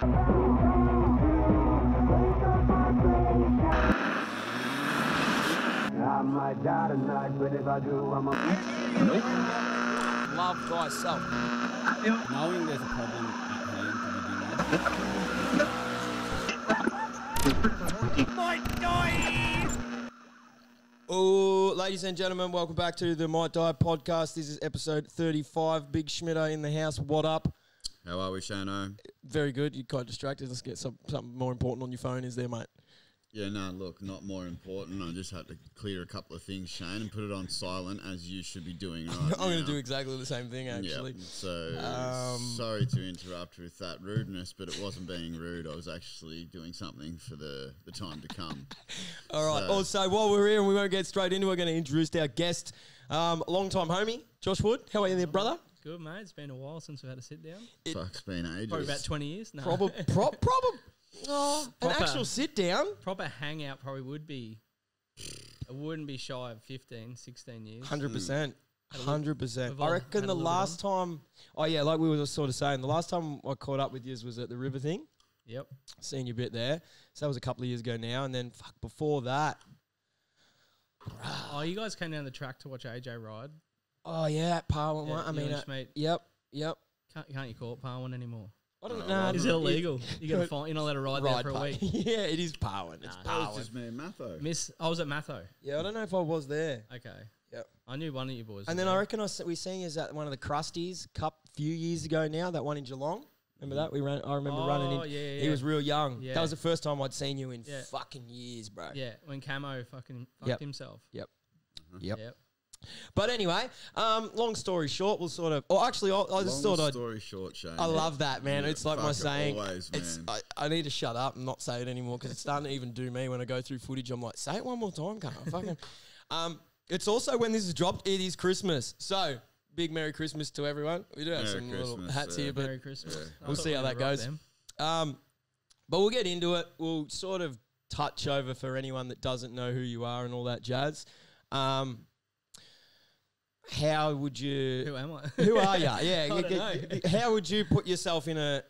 I might die tonight, but if I do, I'm a... Love thyself. Knowing there's a problem at hand to begin with. Oh, ladies and gentlemen, welcome back to the Might Die podcast. This is episode 35. Big Schmitto in the house. What up? How are we, Shano? Very good. You're quite distracted. Let's get something more important on your phone. Is there, mate? Yeah, no, look, not more important. I just had to clear a couple of things, Shane, and put it on silent, as you should be doing right I'm going now. to do exactly the same thing, actually. Yep. So, sorry to interrupt with that rudeness, but it wasn't being rude. I was actually doing something for the time to come. All right. Also, while we're here and we won't get straight into it, we're going to introduce our guest, long-time homie, Josh Wood. How are you there, brother? Good, mate. It's been a while since we've had a sit down. Fuck's been ages. Probably about 20 years. No. An actual sit-down? Proper hangout probably would be, it wouldn't be shy of 15, 16 years. 100%. 100%. I reckon had a the little last time, like we were sort of saying, the last time I caught up with you was at the River thing. Yep. Seen you a bit there. So that was a couple of years ago now. And then, before that. Oh, you guys came down the track to watch AJ ride? Oh, yeah, at Parwin. Yeah, I mean, mate. Yep. Can't you call it Parwin anymore? I don't know. Is it illegal? You're not allowed to ride there for a week. Yeah, it is Parwin. It's That was Parwin. just me and Matho. I was at Matho. Yeah, I don't know if I was there. Okay. Yep. I knew one of you boys. And then I reckon we seen you at one of the Krusties Cup a few years ago now, that one in Geelong. Remember that? I remember running in. Yeah. He was real young. Yeah. That was the first time I'd seen you in fucking years, bro. Yeah, when Camo fucking fucked himself. Yep. Yep. But anyway, long story short, we'll sort of... Or actually, I just thought story short, Shane. I love that, man. Yeah, it's like fuck my it saying. always, man. I need to shut up and not say it anymore because it's starting to even do me when I go through footage. I'm like, say it one more time, can't I? Fucking... It's also when this is dropped, it is Christmas. So, big Merry Christmas to everyone. We do have Merry some little Christmas, hats here, but Merry Christmas. we'll see how that goes. But we'll get into it. We'll sort of touch over for anyone that doesn't know who you are and all that jazz. How would you... Who am I? Who are you? Yeah. I don't know. How would you put yourself in a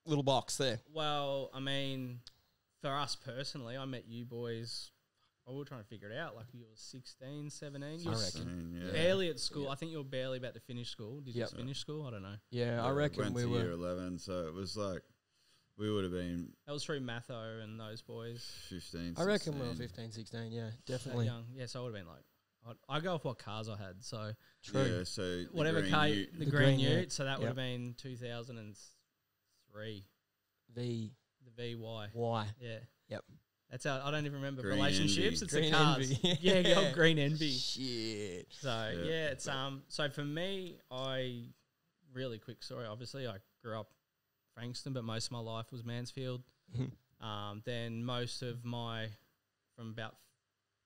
little box there? Well, I mean, for us personally, I met you boys... we were trying to figure it out. Like, you were 16, 17. You I were reckon. Yeah. barely at school. I think you were barely about to finish school. Did you Yep. just finish school? I don't know. Yeah, I reckon went we to were... year 11, so it was like we would have been That was through Matho and those boys. 15, 16. I reckon we were 15, 16, yeah, That definitely. young. Yeah, so I would have been like... I go off what cars I had. So True. Yeah, so whatever the car... green ute. The The green green ute. ute. So that would Yep. have been 2003. The The VY. why? Yeah. Yep. That's how... I don't even remember Green relationships. Envy. It's Green the cars. Envy. Yeah, the old Green Envy. Shit. So it's so for me, really quick story. Obviously, I grew up Frankston, but most of my life was Mansfield. Then most of from about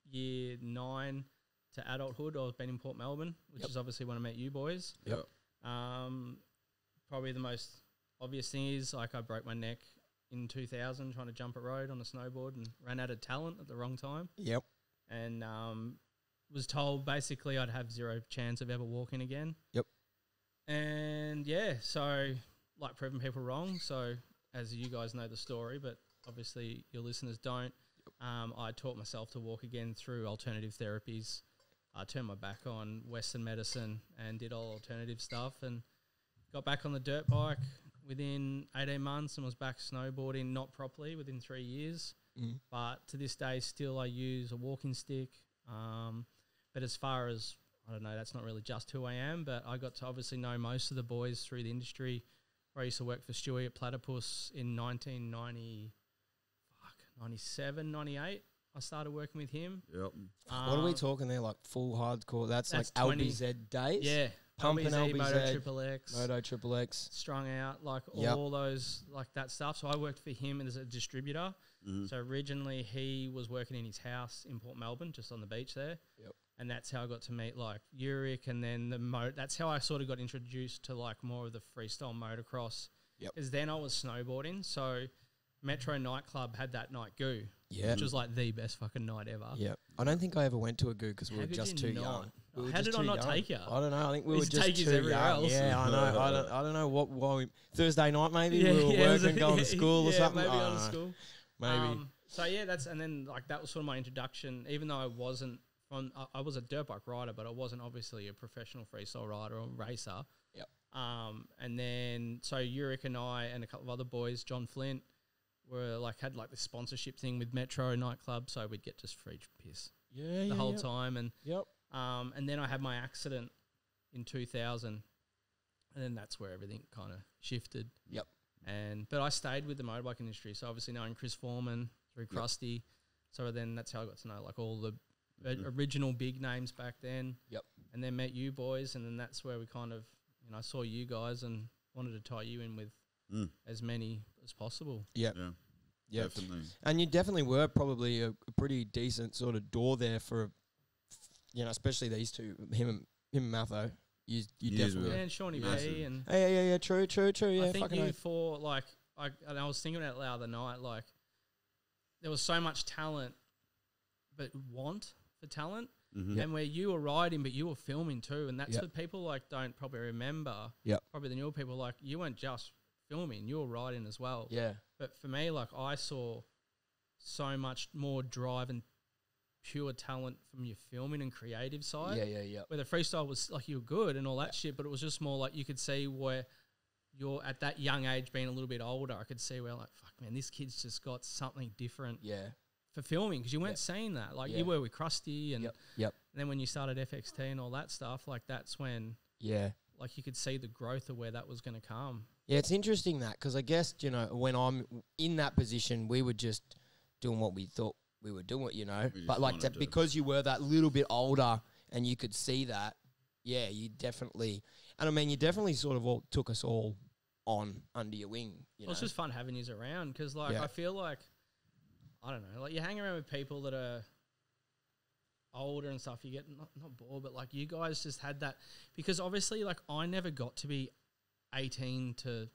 year 9 to adulthood, I've been in Port Melbourne, which is obviously when I met you boys. Yep. Probably the most obvious thing is like I broke my neck in 2000 trying to jump a road on a snowboard and ran out of talent at the wrong time. Yep. And was told basically I'd have zero chance of ever walking again. Yep. And yeah, so like proving people wrong. So as you guys know the story, but obviously your listeners don't, I taught myself to walk again through alternative therapies. I turned my back on Western medicine and did all alternative stuff and got back on the dirt bike within 18 months and was back snowboarding, not properly, within 3 years. But to this day, still I use a walking stick. But as far as, I don't know, that's not really just who I am, but I got to obviously know most of the boys through the industry. I used to work for Stewie at Platypus in 97, 98. I started working with him. Yep. What are we talking there? Like full hardcore? That's like 20 LBZ days? Yeah. Pumping LBZ, Moto LBZ, Triple X. Moto Triple X. Strung out, like Yep. all those, like that stuff. So I worked for him as a distributor. So originally he was working in his house in Port Melbourne, just on the beach there. Yep. And that's how I got to meet like Uric, and then that's how I sort of got introduced to like more of the freestyle motocross. Yep. Because then I was snowboarding. So Metro Nightclub had that night Goo. Yeah. Which was like the best fucking night ever. Yeah. I don't think I ever went to a goo because we How were could just you too not? young. We were How just did I too not young. take you? I don't know. I think we We were used to just take yous too everywhere young. else. Yeah, I know. I don't know what. Why we, Thursday night maybe we were it was working, going to school or yeah, something. Maybe I going don't to know. school. Maybe. So yeah, and then like that was sort of my introduction. Even though I wasn't I was a dirt bike rider, but I wasn't obviously a professional freestyle rider or racer. Yep. And then so Uric and I and a couple of other boys, John Flint, were like had like this sponsorship thing with Metro nightclub, so we'd get just free piss Yeah, the whole time. And Yep. and then I had my accident in 2000, and then that's where everything kind of shifted. Yep. But I stayed with the motorbike industry, so obviously knowing Chris Foreman through Krusty, so then that's how I got to know like all the original big names back then. Yep. And then met you boys, and then that's where we kind of, I saw you guys and wanted to tie you in with as many as possible. Yep. Yeah. Yep. Definitely. And you definitely were probably a pretty decent sort of door there for, especially these two, him and Matho. You definitely. Yeah, and Shawnee Massive. B and Yeah. True. Yeah. I think fucking you oath. for like and I was thinking about it the other night, like there was so much talent, but want for talent, and where you were riding, but you were filming too, and that's Yep. what people like don't probably remember. Yep. Probably the newer people, like you weren't just filming, you were riding as well. Yeah. But for me, like I saw so much more drive and pure talent from your filming and creative side. Yeah. Where the freestyle was like you were good and all that shit, but it was just more like you could see where you're at that young age being a little bit older. I could see where like, fuck man, this kid's just got something different Yeah. for filming because you weren't seeing that. Like you were with Krusty and, Yep. and then when you started FXT and all that stuff, like that's when Yeah. like you could see the growth of where that was going to come. Yeah, it's interesting that because I guess, when I'm in that position, we were just doing what we thought we were doing, We But just like wanted to- because you were that little bit older and you could see that, yeah, you definitely, and I mean, you definitely sort of all took us all on under your wing, Well, it's just fun having you around because like Yeah. I feel like, I don't know, like you hang around with people that are older and stuff, you get not bored, but like you guys just had that because obviously like I never got to be 18 to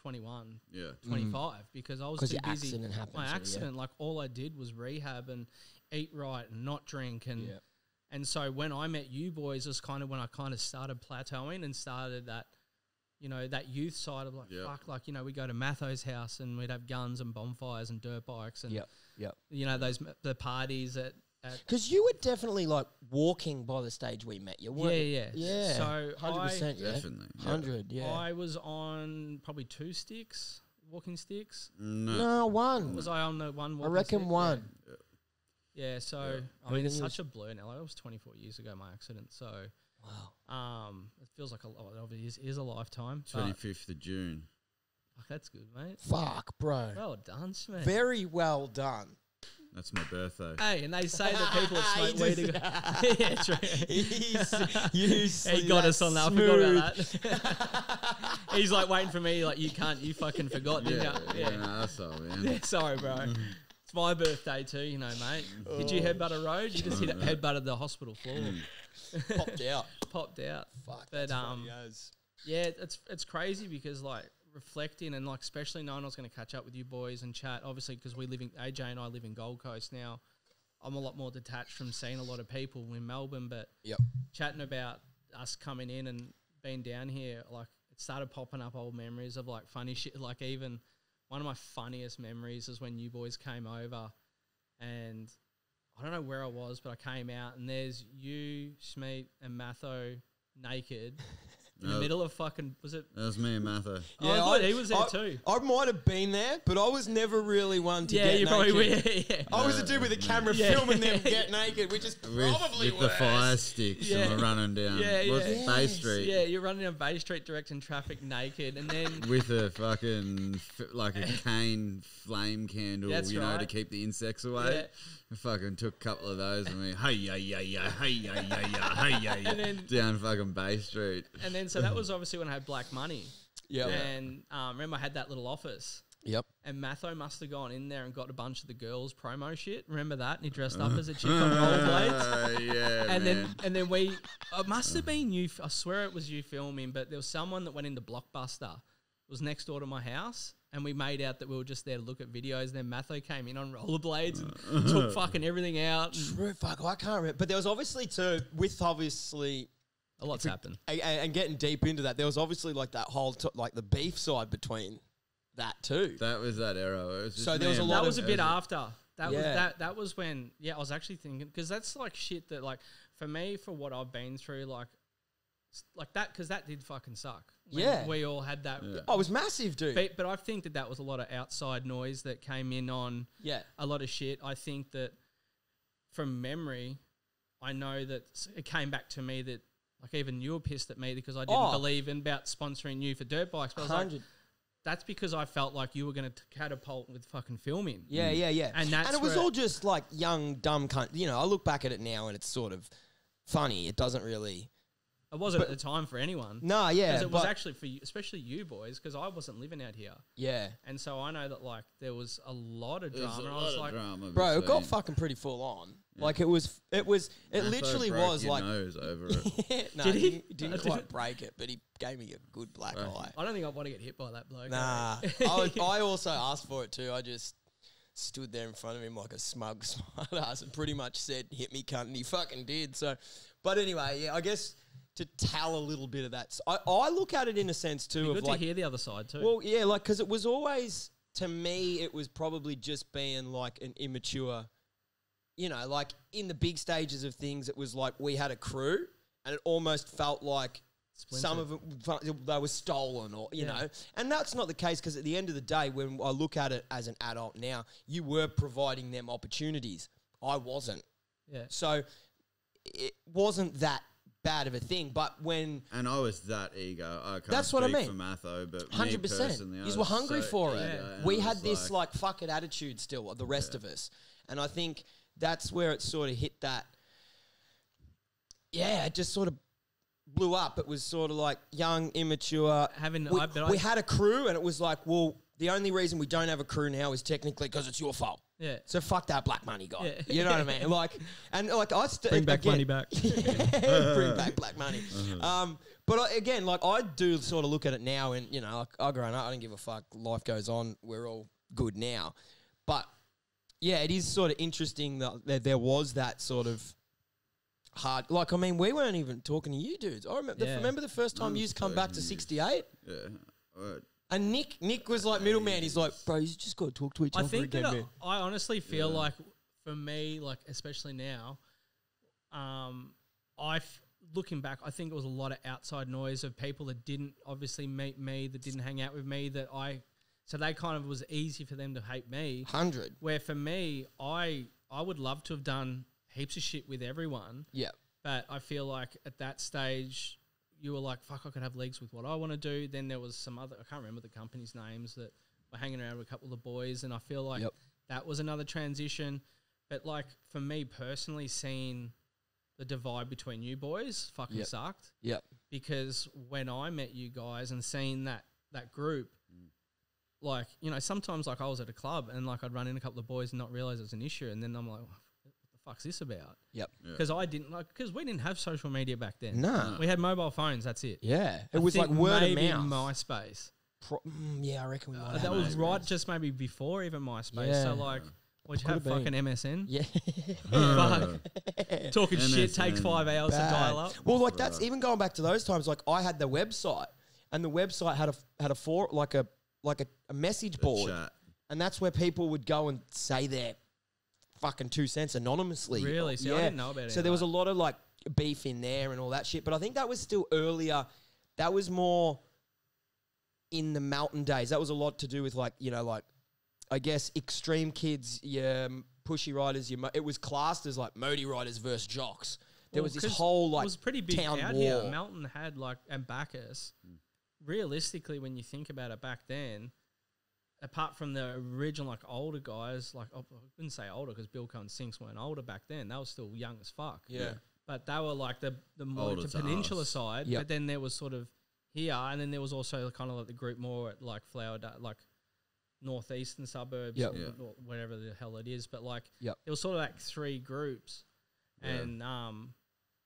21, Yeah. 25 because I was because too your busy. accident happened. My so, yeah. accident, like all I did was rehab and eat right and not drink and Yeah. and so when I met you boys was kind of when I kind of started plateauing and started that, that youth side of like, Yep. fuck, like, we go to Matho's house and we'd have guns and bonfires and dirt bikes and, Yep. the parties at Because you were definitely like walking by the stage we met you, weren't you? yeah. Yeah. So 100%, yeah. Definitely. 100, yeah. I was on probably 2 sticks, walking sticks. No, one. Was I on the one I walking reckon stick? one. Yeah, so, I mean, Everything it's was- such a blur now. Like, it was 24 years ago, my accident, so... Wow. It feels like it is a lifetime. but- 25th of June. Fuck, that's good, mate. Fuck, bro. Well done, Schmidt. Very well done. That's my birthday. Hey, and they say that people that smoke weed. Yeah, true. He got us on that. I forgot about that. He's like waiting for me. Like you fucking forgot, didn't you? Yeah, no, that's all, man. Yeah, sorry, bro. It's my birthday too, mate. Did you headbutt a road? You just headbutted the hospital floor. Popped out. Popped out. Fuck. But that's funny as. yeah, it's crazy because like reflecting and like especially knowing I was going to catch up with you boys and chat. Obviously, because AJ and I live in Gold Coast now. I'm a lot more detached from seeing a lot of people in Melbourne, but Yep. chatting about us coming in and being down here, like it started popping up old memories of like funny shit. Like even one of my funniest memories is when you boys came over and I don't know where I was, but I came out and there's you, Schmeat and Matho naked in the middle of fucking, was it? That was me and Matho. Yeah, I thought he was there too. I might have been there, but I was never really one to Yeah, get you probably naked. were. Yeah. I was a dude with a camera Yeah. filming them get naked, which is probably With the worse. fire sticks and we're running down Bay Yes. Street. Yeah, you're running down Bay Street directing traffic naked, and then With a fucking like a cane flame candle, That's to right. keep the insects away. Yeah. I fucking took a couple of those and we hey yeah yeah yeah hey yeah yeah yeah hey yeah yeah And then- down fucking Bay Street. and then so that was obviously when I had black money, Yep. and remember I had that little office. Yep. And Matho must have gone in there and got a bunch of the girls promo shit. Remember that? And he dressed up as a chick on rollerblades. Yeah, And man. then it must have been you. I swear it was you filming, but there was someone that went into Blockbuster. It was next door to my house, and we made out that we were just there to look at videos. And then Matho came in on rollerblades and took fucking everything out. True, fuck, I can't remember. But there was obviously too, with obviously A lot's happened. and getting deep into that, there was obviously like that whole like the beef side between that too. That was that era. It was just So there was a lot That of- was a bit after. That was Yeah. that was when I was actually thinking, because that's like shit that like for me, for what I've been through, like that, because that did fucking suck. When Yeah. we all had that. Yeah. Oh, it was massive, dude. But I think that was a lot of outside noise that came in on Yeah. a lot of shit. I think that from memory, I know that it came back to me that like even you were pissed at me because I didn't Oh. believe in about sponsoring you for dirt bikes. But I was like, 100. that's because I felt like you were going to catapult with fucking filming. Yeah, yeah, yeah. And that's it was where- all just like young, dumb cunt. You know, I look back at it now and it's sort of funny. It doesn't really. It wasn't at the time for anyone. No, yeah. Because it was but- actually for you, especially you boys, because I wasn't living out here. Yeah. And so I know that like there was a lot of There's drama. a And I lot was of like, drama. Bro, it got between- fucking pretty full on. Yeah. Like it Matho literally broke was your like. nose over it. No, Did he? he didn't I quite didn't. break it, but he gave me a good black Right. eye. I don't think I want to get hit by that bloke. Nah, I also asked for it too. I just stood there in front of him like a smug smart ass and pretty much said, "Hit me, cunt," and he fucking did. So, but anyway, yeah, I guess to tell a little bit of that, I look at it in a sense too of Good like, to hear the other side too. well, yeah, like because it was always to me, it was probably just being like an immature. You know, like in the big stages of things, it was like we had a crew, and it almost felt like some of them they were stolen, or you Yeah. know, and that's not the case because at the end of the day, when I look at it as an adult now, you were providing them opportunities. I wasn't, yeah. so it wasn't that bad of a thing. But when And I was that ego. I can't That's what I speak mean. for Matho, but 100%, me you personally, I were was hungry so for it. ego, and We I had was this like fuck it attitude still, the rest of us, and I think that's where it sort of hit that. Yeah, it just sort of blew up. It was sort of like young, immature. We had a crew, and it was like, well, the only reason we don't have a crew now is technically because it's your fault. Yeah. So fuck that black money guy. Yeah. You know what I mean? Like, and like I Bring back money back. bring back black money. But again, like I do sort of look at it now, and you know, like, I grown up. I don't give a fuck. Life goes on. We're all good now. But yeah, it is sort of interesting that there was that sort of hard. Like, I mean, we weren't even talking to you dudes. I remember. Yeah. Remember the first time you come back to 68, Yeah. and Nick was like middleman. He's like, bro, you just got to talk to each I other think again, that man. I honestly feel like for me, like especially now, looking back, I think it was a lot of outside noise of people that didn't obviously meet me, that didn't hang out with me, so they kind of was easy for them to hate me. 100. Where for me, I would love to have done heaps of shit with everyone, Yeah. but I feel like at that stage, you were like, fuck, I could have legs with what I want to do. Then there was some other, I can't remember the company's names, that were hanging around with a couple of the boys, and I feel like that was another transition. But like for me personally, seeing the divide between you boys fucking sucked. Yep. Because when I met you guys and seeing that group, like, you know, sometimes like I was at a club and like I'd run in a couple of boys and not realize it was an issue, and then I'm like, what the fuck's this about? Yep. Because because we didn't have social media back then. Nah. We had mobile phones. That's it. Yeah. It I was like think word of maybe mouth. MySpace. Yeah, I reckon we might have. That was MySpace. right, just maybe before even MySpace. Yeah. So like, would you have Could've fucking been. MSN? Yeah. Fuck. Talking shit takes MSN. 5 hours to Bad. dial up. Well, like that's even going back to those times. Like I had the website, and the website had a message board, Chat. and that's where people would go and say their fucking 2 cents anonymously. Really? See, I didn't know about any So of there was that. a lot of like beef in there and all that shit. But I think that was still earlier. That was more in the mountain days. That was a lot to do with like, you know, like I guess extreme kids, your pushy riders. It was classed as like modi riders versus jocks. There Well, was this 'cause whole like it was pretty big town out war. here. Melton had like, and Bacchus. Realistically, when you think about it back then, apart from the original like older guys, like I wouldn't say older because Bilko and Sinks weren't older back then. They were still young as fuck. Yeah. But they were like the more Older to to peninsula us. side. Yep. But then there was sort of here, and then there was also kind of like the group more at like like northeastern suburbs Yep. or whatever the hell it is. But like Yep. it was sort of like 3 groups, and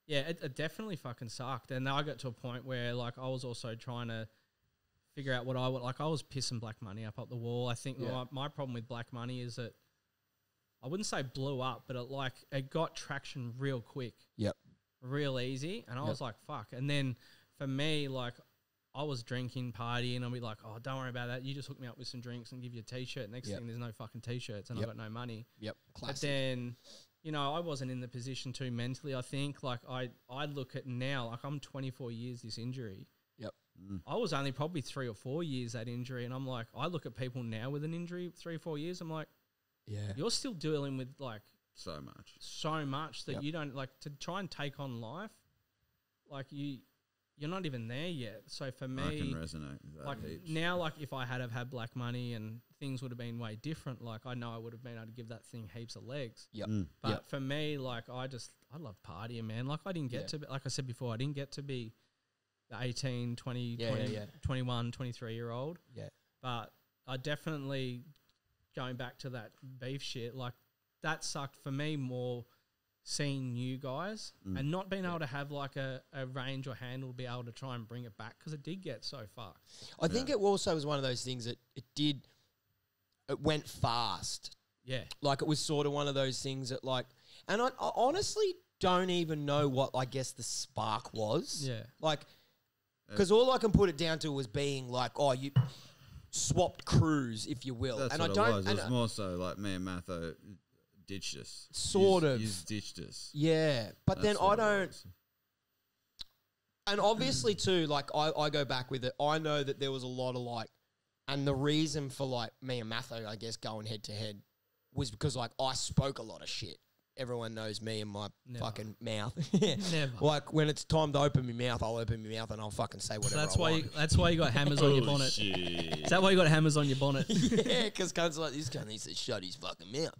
yeah, it definitely fucking sucked. And I got to a point where like I was also trying to figure out what I would like. I was pissing black money up the wall. I think Yeah. my problem with black money is that I wouldn't say blew up, but it got traction real quick, Yep. real easy, and I Yep. was like, fuck. And then for me, like, I was drinking, partying, and I'd be like, oh, don't worry about that. You just hook me up with some drinks and give you a t-shirt. Next Yep. thing, there's no fucking t-shirts, and Yep. I've got no money. Yep. But Classic. then, you know, I wasn't in the position to mentally, I think. Like, I look at now, like, I'm 24 years this injury. Yep. I was only probably 3 or 4 years that injury, and I'm like, I look at people now with an injury, 3 or 4 years, I'm like, Yeah. you're still dealing with, like, So much. so much that Yep. you don't, like, to try and take on life, like, you're not even there yet. So for I can me, resonate with that. like, heaps. now, like, if I had have had black money and things would have been way different, like, I know I would have been able to give that thing heaps of legs. Yep. But Yep. for me, like, I love partying, man. Like, I didn't get Yeah. to be, like I said before, I didn't get to be the 18, 20, Yeah, 20 yeah. 21, 23-year-old. Yeah. But I definitely, going back to that beef shit, like, that sucked for me more seeing you guys and not being able to have, like, a range or handle to be able to try and bring it back, because it did get so fucked. I think it also was one of those things that it went fast. Yeah. Like, it was sort of one of those things that, like, and I honestly don't even know what, I guess, the spark was. Yeah. Like, because all I can put it down to was being like, oh, you swapped crews, if you will. That's and what I don't. it was. It and was more so like me and Matho ditched us. Sort of. You ditched us. yeah, but then That's I what it don't. was. And obviously, too, like, I go back with it. I know that there was a lot of, like, and the reason for, like, me and Matho, I guess, going head to head was because, like, I spoke a lot of shit. Everyone knows me and my Never. fucking mouth. Yeah. Never. Like, when it's time to open my mouth, I'll open my mouth and I'll fucking say whatever So that's I why want. that's why you got hammers on your Oh, bonnet. shit. Is that why you got hammers on your bonnet? Yeah, because cunts like this cunt needs to shut his fucking mouth.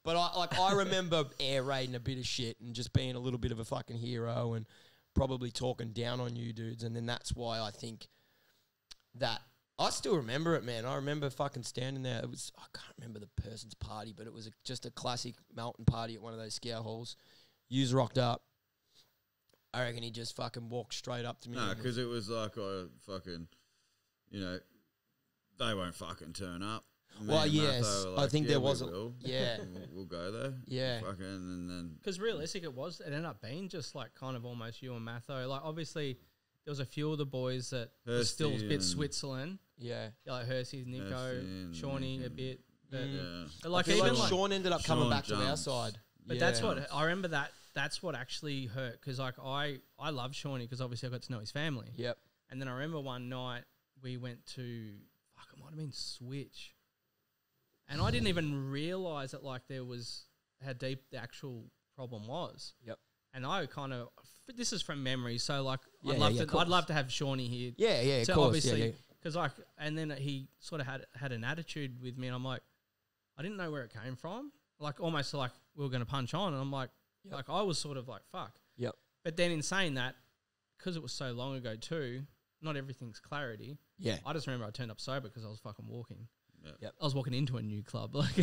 But I remember air raiding a bit of shit and just being a little bit of a fucking hero and probably talking down on you dudes. And then that's why I think that I still remember it, man. I remember fucking standing there. It was, I can't remember the person's party, but it was just a classic mountain party at one of those scout halls. Yous rocked up. I reckon he just fucking walked straight up to me. No, and was- because it was like I fucking, you know, they won't fucking turn up. Me Well, and yes, Matho were I think there we was a- will. yeah. We'll go there. Yeah. Fucking, and then Because realistic, it ended up being just like kind of almost you and Matho. Like, obviously, there was a few of the boys that were still a Hursty bit and- Switzerland. yeah. Yeah, like Hersey, Nico, Hursty and Shawnee Nick a and- bit. But, yeah. but like I feel even like like, Sean ended up coming Sean back to our jumps. side. but Yeah. that's what I remember. That's what actually hurt, because like I love Shawnee because obviously I got to know his family. Yep. And then I remember one night we went to it might have been Switch, and I didn't even realize that like there was how deep the actual problem was. Yep. And I kind of this is from memory, so like Yeah, I'd yeah, love yeah, to of course. I'd love to have Shawnee here. Yeah, yeah, of So course. obviously, yeah. because like, and then he sort of had an attitude with me, and I'm like, I didn't know where it came from. Like almost like we were going to punch on, and I'm like, Yep. like I was sort of like fuck. Yep. But then in saying that, because it was so long ago too, not everything's clarity. Yeah. I just remember I turned up sober because I was fucking walking. Yep. I was walking into a new club. Like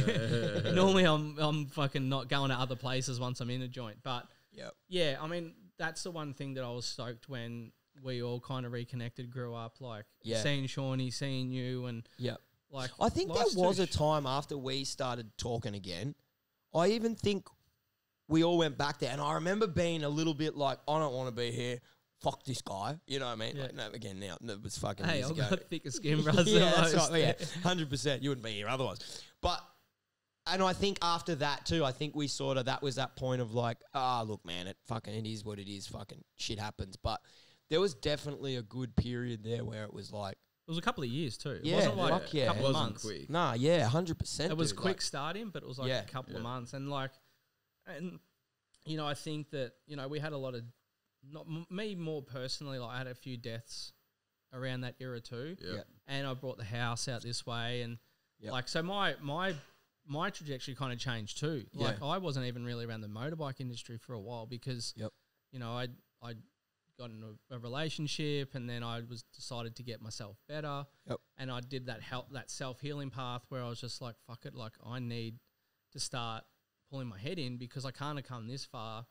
normally I'm fucking not going to other places once I'm in a joint. But Yep. yeah, I mean that's the one thing that I was stoked when we all kind of reconnected, grew up, like Yeah. seeing Shawnee, seeing you, and Yep. like I think there life's too was a sh- time after we started talking again. I even think we all went back there, and I remember being a little bit like, I don't want to be here. Fuck this guy. You know what I mean? Yeah. Like, no, again, now it was fucking Hey, years I've ago. got thicker skin, brother. Yeah, that's right. Yeah, 100%. You wouldn't be here otherwise. But, and I think after that too, I think we sort of, that was that point of like, look, man, it is what it is. Fucking shit happens. But there was definitely a good period there where it was like, It was a couple of years too. It Yeah, wasn't like fuck yeah. a couple It of wasn't months. quick. nah, yeah, 100%. It was dude, quick like, starting, but it was like Yeah. a couple of Yeah. months. And like, and you know, I think that, you know, we had a lot of, me more personally, like I had a few deaths around that era too. Yeah. Yeah. And I brought the house out this way. And Yep. like, so my trajectory kind of changed too. Like Yeah. I wasn't even really around the motorbike industry for a while because, Yep. you know, I got in a relationship, and then I was decided to get myself better. Yep. And I did that self-healing path where I was just like, fuck it, like I need to start pulling my head in because I can't have come this far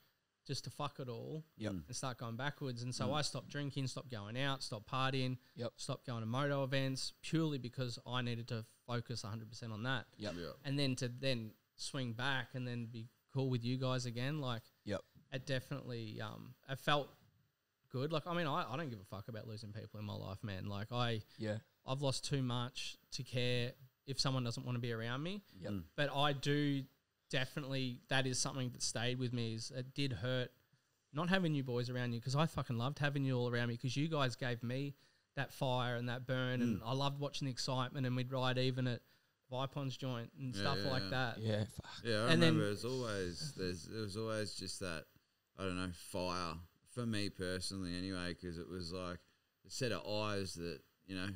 just to fuck it all Yep. and start going backwards. And so I stopped drinking, stopped going out, stopped partying, Yep. stopped going to moto events purely because I needed to focus 100% on that. Yep. Yeah. And then to then swing back and then be cool with you guys again, like Yep. it definitely it felt good. Like, I mean, I don't give a fuck about losing people in my life, man. Like Yeah. I've lost too much to care if someone doesn't want to be around me. Yep. But I do definitely, that is something that stayed with me, is it did hurt not having you boys around you, because I fucking loved having you all around me, because you guys gave me that fire and that burn, and I loved watching the excitement, and we'd ride even at Vipon's joint and stuff like that. Yeah. Fuck. Yeah, I And then- remember there was always just that, I don't know, fire for me personally anyway, because it was like a set of eyes that, you know,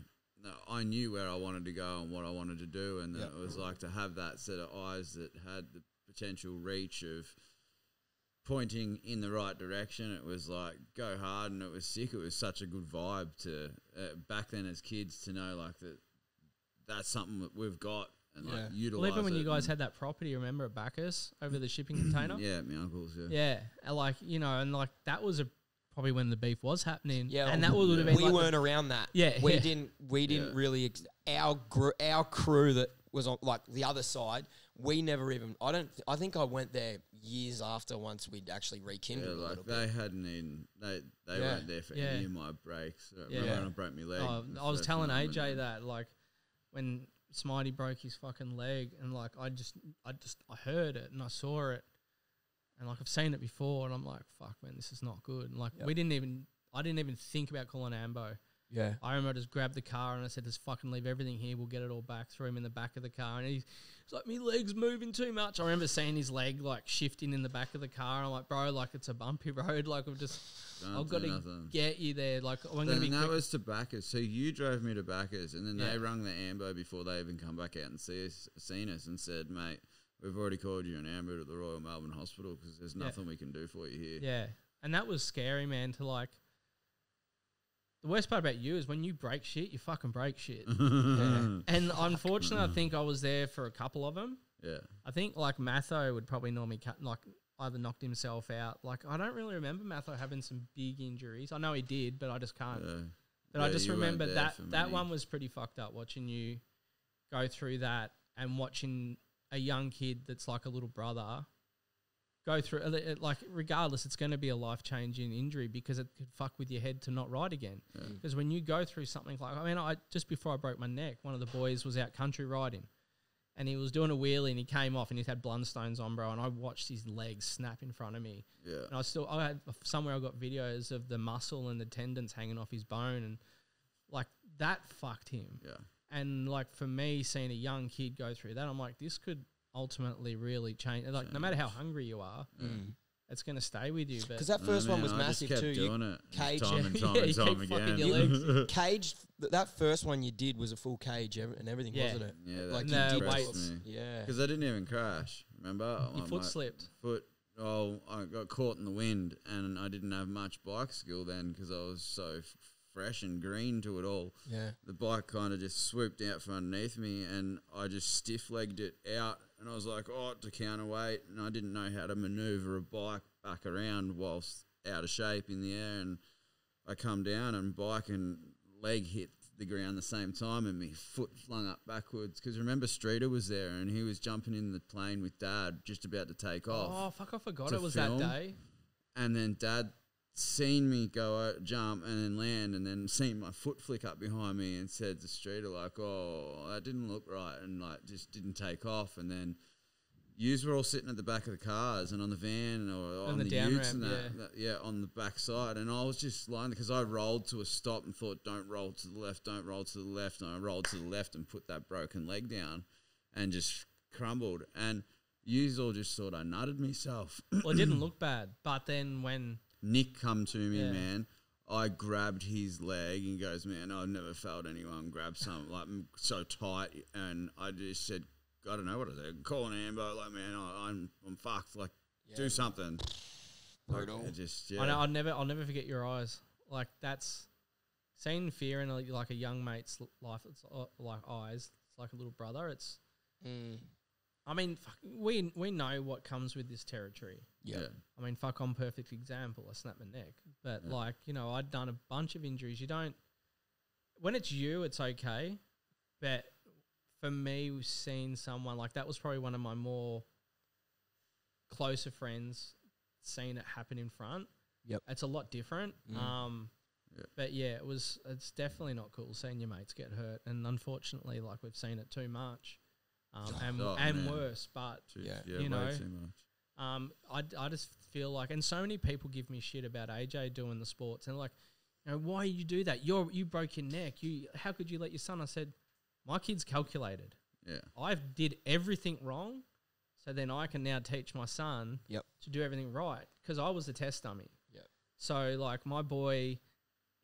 I knew where I wanted to go and what I wanted to do, and then it was like to have that set of eyes that had the potential reach of pointing in the right direction. It was like, go hard, and it was sick. It was such a good vibe to, back then as kids, to know like that's something that we've got and like utilize Well, even when it. you guys had that property, remember at Bacchus over the shipping container? Yeah, my uncles, Yeah, and like, you know, and like that was probably when the beef was happening. Yeah, and that would have been we like weren't around that. Yeah, we yeah. didn't really our crew that was on like the other side. We never even. I think I went there years after, once we'd actually rekindled a like little they bit. hadn't even they Yeah. weren't there for Yeah. any of my breaks. I Yeah. remember when I broke my leg. Oh, the I was first telling time, AJ and that, like, when Smitey broke his fucking leg, and like I heard it and I saw it, and like I've seen it before, and I'm like, fuck, man, this is not good. And like I didn't even think about calling Ambo. Yeah. I remember I just grabbed the car and I said, just fucking leave everything here. We'll get it all back. Threw him in the back of the car. And he's like, my leg's moving too much. I remember seeing his leg like shifting in the back of the car. I'm like, bro, like it's a bumpy road. Like I've Don't got do to nothing. get you there. Like I'm going to Then be that quick. was to Bacchus. So you drove me to Bacchus, and then Yeah. they rung the Ambo before they even come back out and seen us, and said, mate, we've already called you an Ambo at the Royal Melbourne Hospital because there's nothing we can do for you here. Yeah. And that was scary, man, to like. The worst part about you is when you break shit, you fucking break shit. And unfortunately, I think I was there for a couple of them. Yeah. I think like Matho would probably normally either knocked himself out. Like I don't really remember Matho having some big injuries. I know he did, but I just can't. Yeah. But I Yeah, just you weren't remember there that for that me. one was pretty fucked up, watching you go through that and watching a young kid that's like a little brother go through it. Like regardless, it's going to be a life-changing injury because it could fuck with your head to not ride again. Because when you go through something like, I mean, just before I broke my neck, one of the boys was out country riding and he was doing a wheelie and he came off and he had Blundstones on, bro, and I watched his legs snap in front of me. Yeah. And I had somewhere I got videos of the muscle and the tendons hanging off his bone, and like that fucked him. Yeah. And like for me, seeing a young kid go through that, I'm like, this could ultimately really change. Like no matter how hungry you are, it's going to stay with you. But Because that first one was I massive just kept too. doing it cage- time and time Yeah, and you time keep fucking again. your legs. Cage. That first one you did was a full cage and everything, Yeah. wasn't it? Yeah, that like No, you did weights. this- Yeah. Because I didn't even crash. Remember? your foot slipped. I got caught in the wind, and I didn't have much bike skill then because I was so fresh and green to it all. Yeah. The bike kind of just swooped out from underneath me, and I just stiff-legged it out, and I was like, to counterweight, and I didn't know how to maneuver a bike back around whilst out of shape in the air, and I come down, and bike and leg hit the ground the same time, and my foot flung up backwards. Because remember, Streeter was there, and he was jumping in the plane with Dad, just about to take off. Oh fuck! I forgot to it was film. that day. And then Dad seen me go out, jump and then land, and then seen my foot flick up behind me and said to Streeter like, that didn't look right, and like just didn't take off. And then yous were all sitting at the back of the cars and on the van or on the the down utes ramp, and that, on the back side. And I was just lying because I rolled to a stop and thought, don't roll to the left, don't roll to the left. And I rolled to the left and put that broken leg down and just crumbled. And yous all just thought I nutted myself. Well, it didn't look bad, but then when Nick come to me, Yeah. man. I grabbed his leg and he goes, man, I've never felt anyone grab something like so tight. And I just said, I don't know what I said. Call an ambo, like, man, I'm fucked. Like, do something. Brutal. Like, just I know, I'll never forget your eyes. Like that's seeing fear in like a young mate's life. It's like eyes. It's like a little brother. It's I mean, we know what comes with this territory. Yeah. I mean, I'm perfect example. I snapped my neck. But, like, you know, I'd done a bunch of injuries. You don't... When it's you, it's okay. But for me, we've seen someone... Like, that was probably one of my more closer friends seeing it happen in front. Yep. It's a lot different. But, yeah, it's definitely not cool seeing your mates get hurt. And unfortunately, like, we've seen it too much. And worse, but, you know... way too much. I just feel like, and so many people give me shit about AJ doing the sports, and like, you know, why you do that? You broke your neck. How could you let your son? I said, my kid's calculated. Yeah. I did everything wrong, so then I can now teach my son to do everything right, because I was the test dummy. Yep. So like my boy,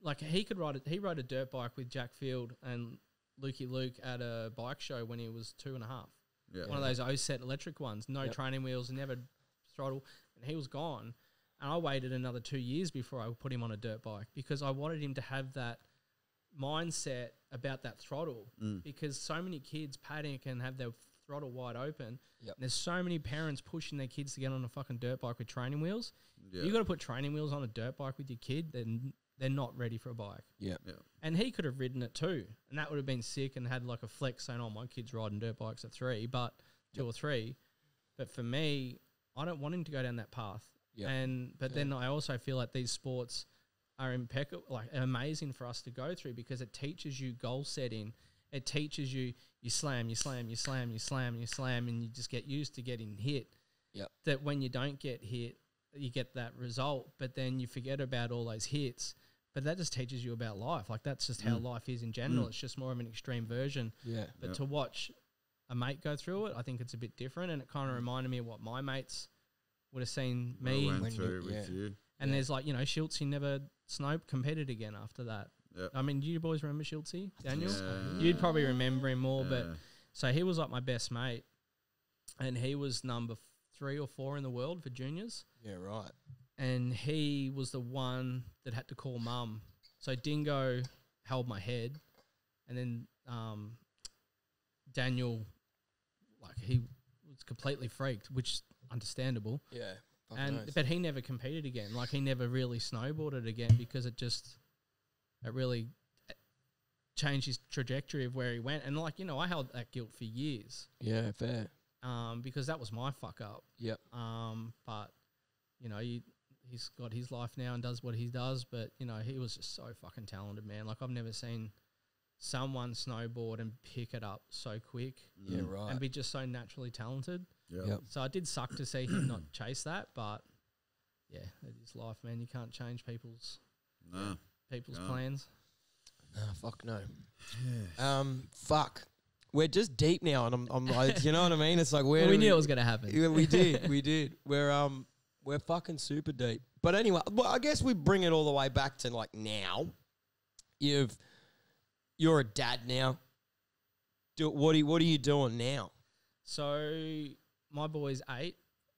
like he rode a dirt bike with Jack Field and Lukey Luke at a bike show when he was 2.5. Yeah. One of those O-set electric ones, no training wheels, never throttle, and he was gone. And I waited another 2 years before I put him on a dirt bike, because I wanted him to have that mindset about that throttle, because so many kids panic and have their throttle wide open. Yep. And there's so many parents pushing their kids to get on a fucking dirt bike with training wheels. Yeah. You got to put training wheels on a dirt bike with your kid, then they're not ready for a bike. Yeah. Yeah. And he could have ridden it too, and that would have been sick, and had like a flex saying, "Oh, my kid's riding dirt bikes at 3, but 2 or 3." But for me, I don't want him to go down that path. Yeah. But then I also feel like these sports are impeccable, like amazing for us to go through, because it teaches you goal setting. It teaches you slam, you slam, you slam, you slam, you slam, and you just get used to getting hit. Yep. That when you don't get hit, you get that result, but then you forget about all those hits. But that just teaches you about life. Like, that's just how life is in general. It's just more of an extreme version. Yeah. But to watch a mate go through it, I think it's a bit different, and it kind of reminded me of what my mates would have seen me. Went through with you. And there's like, you know, Schultzy never competed again after that. Yep. I mean, do you boys remember Schultzy, Daniel? Yeah. You'd probably remember him more, but so he was like my best mate, and he was number 3 or 4 in the world for juniors. Yeah, right. And he was the one that had to call mum. So Dingo held my head, and then Daniel, like, he was completely freaked, which is understandable. Yeah. But he never competed again. Like, he never really snowboarded again, because it really changed his trajectory of where he went. And like, you know, I held that guilt for years. Yeah, fair. Because that was my fuck up. Yep. But you know, he's got his life now and does what he does. But you know, he was just so fucking talented, man. Like, I've never seen someone snowboard and pick it up so quick. Yeah, right. And be just so naturally talented. Yep. So it did suck to see him not chase that, but yeah, it is life, man. You can't change people's plans. No, fuck no. Fuck. We're just deep now, and I'm like, you know what I mean? It's like, we knew it was going to happen. Yeah, we did. We're fucking super deep. But anyway, well, I guess we bring it all the way back to like now. You're a dad now. What are you doing now? So my boy's 8,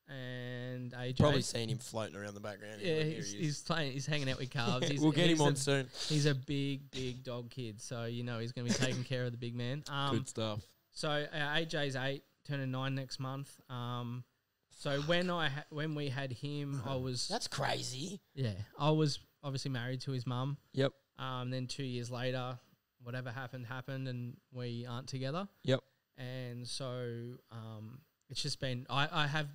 and AJ Probably seen him floating around the background. Yeah, he's playing. He's hanging out with calves. We'll get him on soon. He's a big dog kid, so you know he's going to be taking care of the big man. Good stuff. So AJ's 8, turning 9 next month. So when we had him, I was That's crazy. Yeah, I was obviously married to his mum. Yep. Then 2 years later, whatever happened, and we aren't together. Yep. And so it's just been I had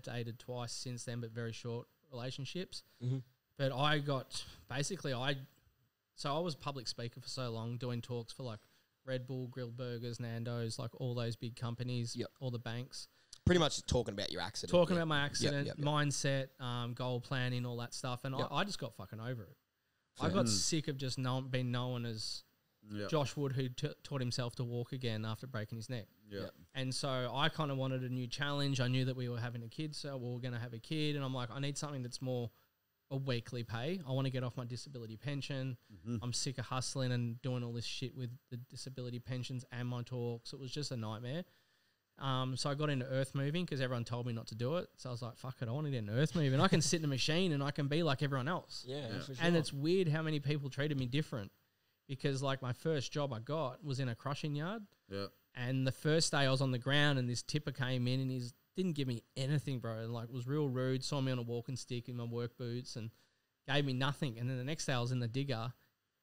dated twice since then, but very short relationships. Mm-hmm. But I was public speaker for so long, doing talks for like Red Bull, Grilled Burgers, Nando's, like all those big companies, all the banks. Pretty much talking about your accident. Talking about my accident, Yep. mindset, goal planning, all that stuff. And I just got fucking over it. I got sick of just being known as Josh Wood, who taught himself to walk again after breaking his neck. Yep. And so I kind of wanted a new challenge. I knew that we were having a kid, so we were going to have a kid. And I'm like, I need something that's more a weekly pay. I want to get off my disability pension. I'm sick of hustling and doing all this shit with the disability pensions and my talks. It was just a nightmare. So I got into earth moving because everyone told me not to do it. So I was like, fuck it, I want to get into earth moving. I can sit in a machine and I can be like everyone else. Yeah, for sure. And it's weird how many people treated me different, because like my first job I got was in a crushing yard. Yeah. And the first day I was on the ground and this tipper came in and he didn't give me anything, bro. And like was real rude, saw me on a walking stick in my work boots and gave me nothing. And then the next day I was in the digger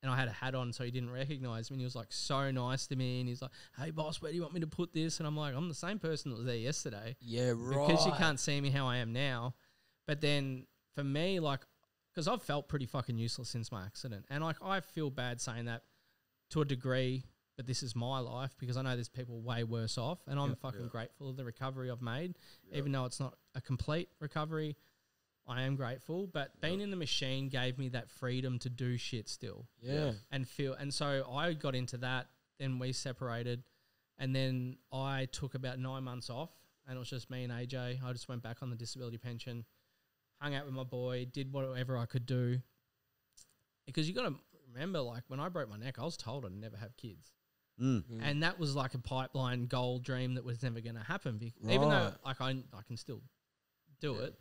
and I had a hat on so he didn't recognise me. And he was like so nice to me and he's like, hey boss, where do you want me to put this? And I'm like, I'm the same person that was there yesterday. Yeah, right. Because you can't see me how I am now. But then for me, like, because I've felt pretty fucking useless since my accident. And like I feel bad saying that to a degree, but this is my life because I know there's people way worse off and I'm fucking grateful of the recovery I've made. Even though it's not a complete recovery, I am grateful. But being in the machine gave me that freedom to do shit still. Yeah. And feel, and so I got into that, then we separated and then I took about 9 months off and it was just me and AJ. I just went back on the disability pension, hung out with my boy, did whatever I could do. Because you got to remember, like when I broke my neck, I was told I'd never have kids. And that was like a pipeline goal dream that was never going to happen. Even though like I can still do it,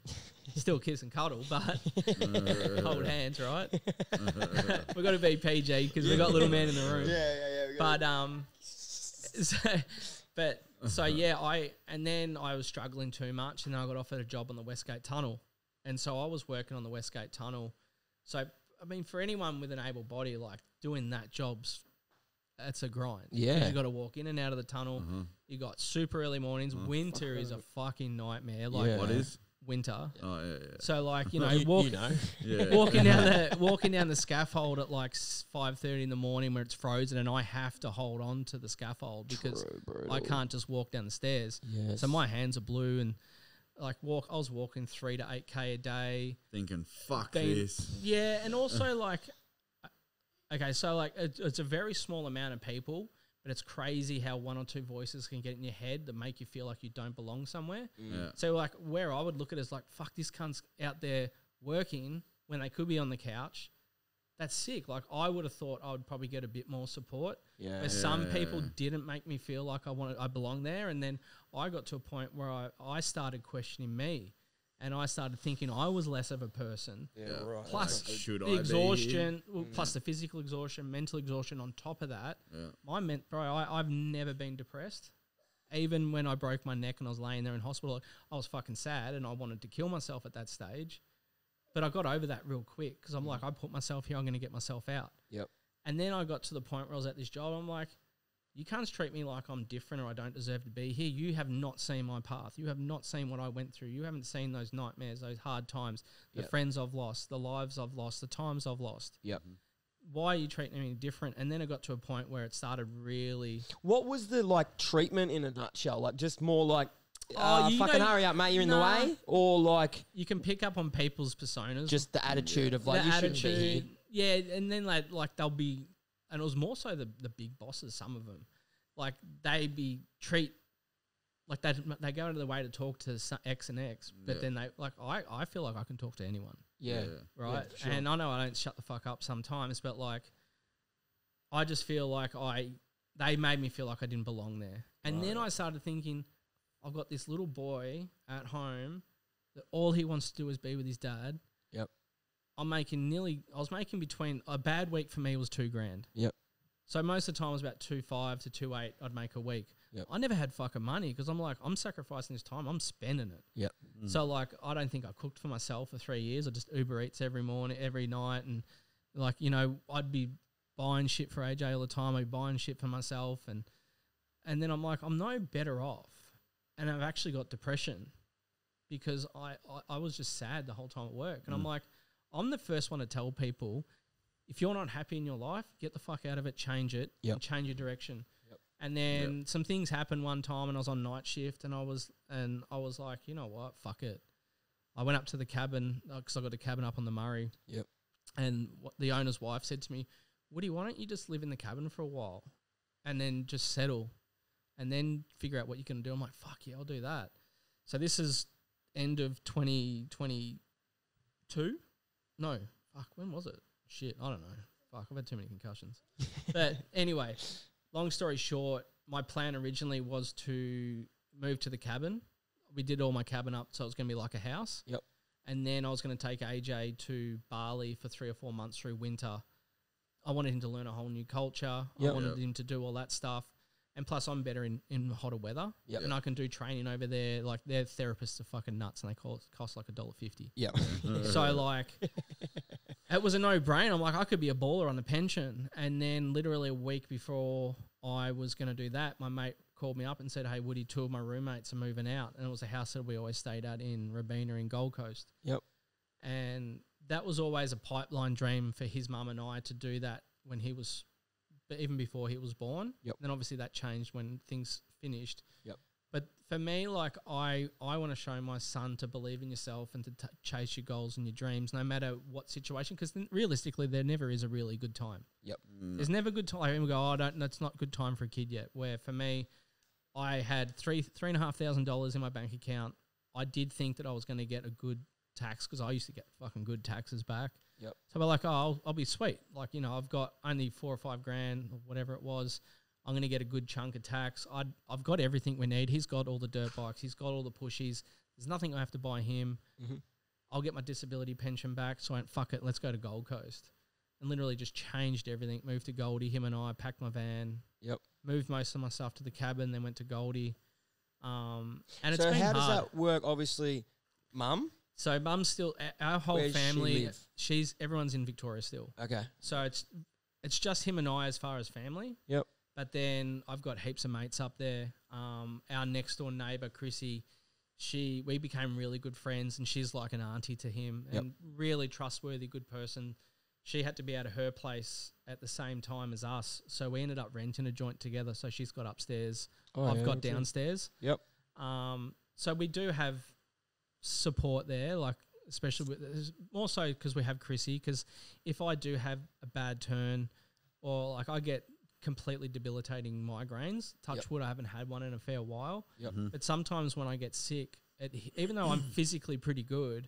still kiss and cuddle, but hold hands, right? We've got to be PG because we've got little man in the room. And then I was struggling too much and then I got offered a job on the Westgate Tunnel. And so I was working on the Westgate Tunnel. So, I mean, for anyone with an able body, like doing that job's, it's a grind. Yeah. You got to walk in and out of the tunnel. You got super early mornings. Winter is a fucking nightmare. Like What is? winter. Oh, yeah. So like, you know, Yeah. walking down the scaffold at like 5:30 in the morning where it's frozen and I have to hold on to the scaffold because I can't just walk down the stairs. Yes. So my hands are blue and like I was walking 3 to 8K a day. Thinking, fuck this. Yeah, and also like, okay, so like it's a very small amount of people, but it's crazy how one or two voices can get in your head that make you feel like you don't belong somewhere. Yeah. So like where I would look at it is like, fuck, this cunt's out there working when they could be on the couch. That's sick. Like I would have thought I would probably get a bit more support. Yeah. Where some people didn't make me feel like I belong there. And then I got to a point where I started questioning me. And I started thinking I was less of a person. Yeah, right. Plus Should the I be exhaustion, plus the physical exhaustion, mental exhaustion on top of that. Yeah. I've never been depressed. Even when I broke my neck and I was laying there in hospital, I was fucking sad and I wanted to kill myself at that stage. But I got over that real quick because I'm like, I put myself here, I'm going to get myself out. Yep. And then I got to the point where I was at this job, I'm like, you can't treat me like I'm different or I don't deserve to be here. You have not seen my path. You have not seen what I went through. You haven't seen those nightmares, those hard times, the friends I've lost, the lives I've lost, the times I've lost. Yep. Why are you treating me different? And then it got to a point where it started really... What was the like treatment in a nutshell? Like just more like, you fucking know- hurry up, mate, you're in the Nah. way? Or like You can pick up on people's personas. just the attitude of like, the you shouldn't be here. attitude. Yeah, and then like they'll be... And it was more so the big bosses, some of them. Like they like they go out of their way to talk to X and X, but then they like I feel like I can talk to anyone, Yeah. right? Yeah, sure. And I know I don't shut the fuck up sometimes, but like I just feel like they made me feel like I didn't belong there. And then I started thinking, I've got this little boy at home that all he wants to do is be with his dad. Yep. I was making between a bad week for me was $2,000. Yep. So most of the time it was about 2.5 to 2.8 I'd make a week. Yep. I never had fucking money because I'm like, I'm sacrificing this time. I'm spending it. Yep. So like, I don't think I cooked for myself for 3 years. I just Uber Eats every morning, every night. And like, you know, I'd be buying shit for AJ all the time. I'd be buying shit for myself. And then I'm like, I'm no better off. And I've actually got depression because I was just sad the whole time at work. And I'm like, I'm the first one to tell people, if you're not happy in your life, get the fuck out of it, change it, and change your direction. Yep. And then some things happened one time and I was on night shift and I was like, you know what, fuck it. I went up to the cabin because I got a cabin up on the Murray. Yep. And the owner's wife said to me, Woody, why don't you just live in the cabin for a while and then just settle and then figure out what you're going to do? I'm like, fuck yeah, I'll do that. So this is end of 2022? No, fuck, when was it? Shit, I don't know. Fuck, I've had too many concussions. But anyway, long story short, my plan originally was to move to the cabin. We did all my cabin up, so it was going to be like a house. Yep. And then I was going to take AJ to Bali for 3 or 4 months through winter. I wanted him to learn a whole new culture. Yep. I wanted him to do all that stuff. And plus, I'm better in hotter weather. Yep. And I can do training over there. Like, their therapists are fucking nuts, and they cost like $1.50. Yeah. So, like, it was a no-brainer. I'm like, I could be a baller on the pension. And then literally a week before I was going to do that, my mate called me up and said, hey, Woody, 2 of my roommates are moving out. And it was a house that we always stayed at in Robina in Gold Coast. Yep. And that was always a pipeline dream for his mum and I to do that when he was, but even before he was born. Yep. Then obviously that changed when things finished. Yep. But for me, like, I want to show my son to believe in yourself and to chase your goals and your dreams, no matter what situation. Because realistically, there never is a really good time. Yep. There's never a good time. Like, people go, oh, that's not a good time for a kid yet. Where for me, I had $3,500 in my bank account. I did think that I was going to get a good tax because I used to get fucking good taxes back. Yep. So we're like, oh, I'll be sweet. Like, you know, I've got only $4 or $5 grand or whatever it was. I'm going to get a good chunk of tax. I've got everything we need. He's got all the dirt bikes. He's got all the pushies. There's nothing I have to buy him. Mm-hmm. I'll get my disability pension back. So I went, fuck it, let's go to Gold Coast. And literally just changed everything. Moved to Goldie, him and I, packed my van. Yep. Moved most of my stuff to the cabin, then went to Goldie. And it's So been how hard. does that work? Obviously, mum? So mum's still, our whole Where does she family, live? everyone's in Victoria still. Okay. So it's just him and I as far as family. Yep. But then I've got heaps of mates up there. Our next door neighbour, Chrissy, we became really good friends, and she's like an auntie to him, and really trustworthy, good person. She had to be out of her place at the same time as us, so we ended up renting a joint together. So she's got upstairs, I've got downstairs. Yep. So we do have support there, like especially more so because we have Chrissy. Because if I do have a bad turn, or like I get completely debilitating migraines, touch wood, I haven't had one in a fair while. Yep. But sometimes when I get sick, even though I'm physically pretty good,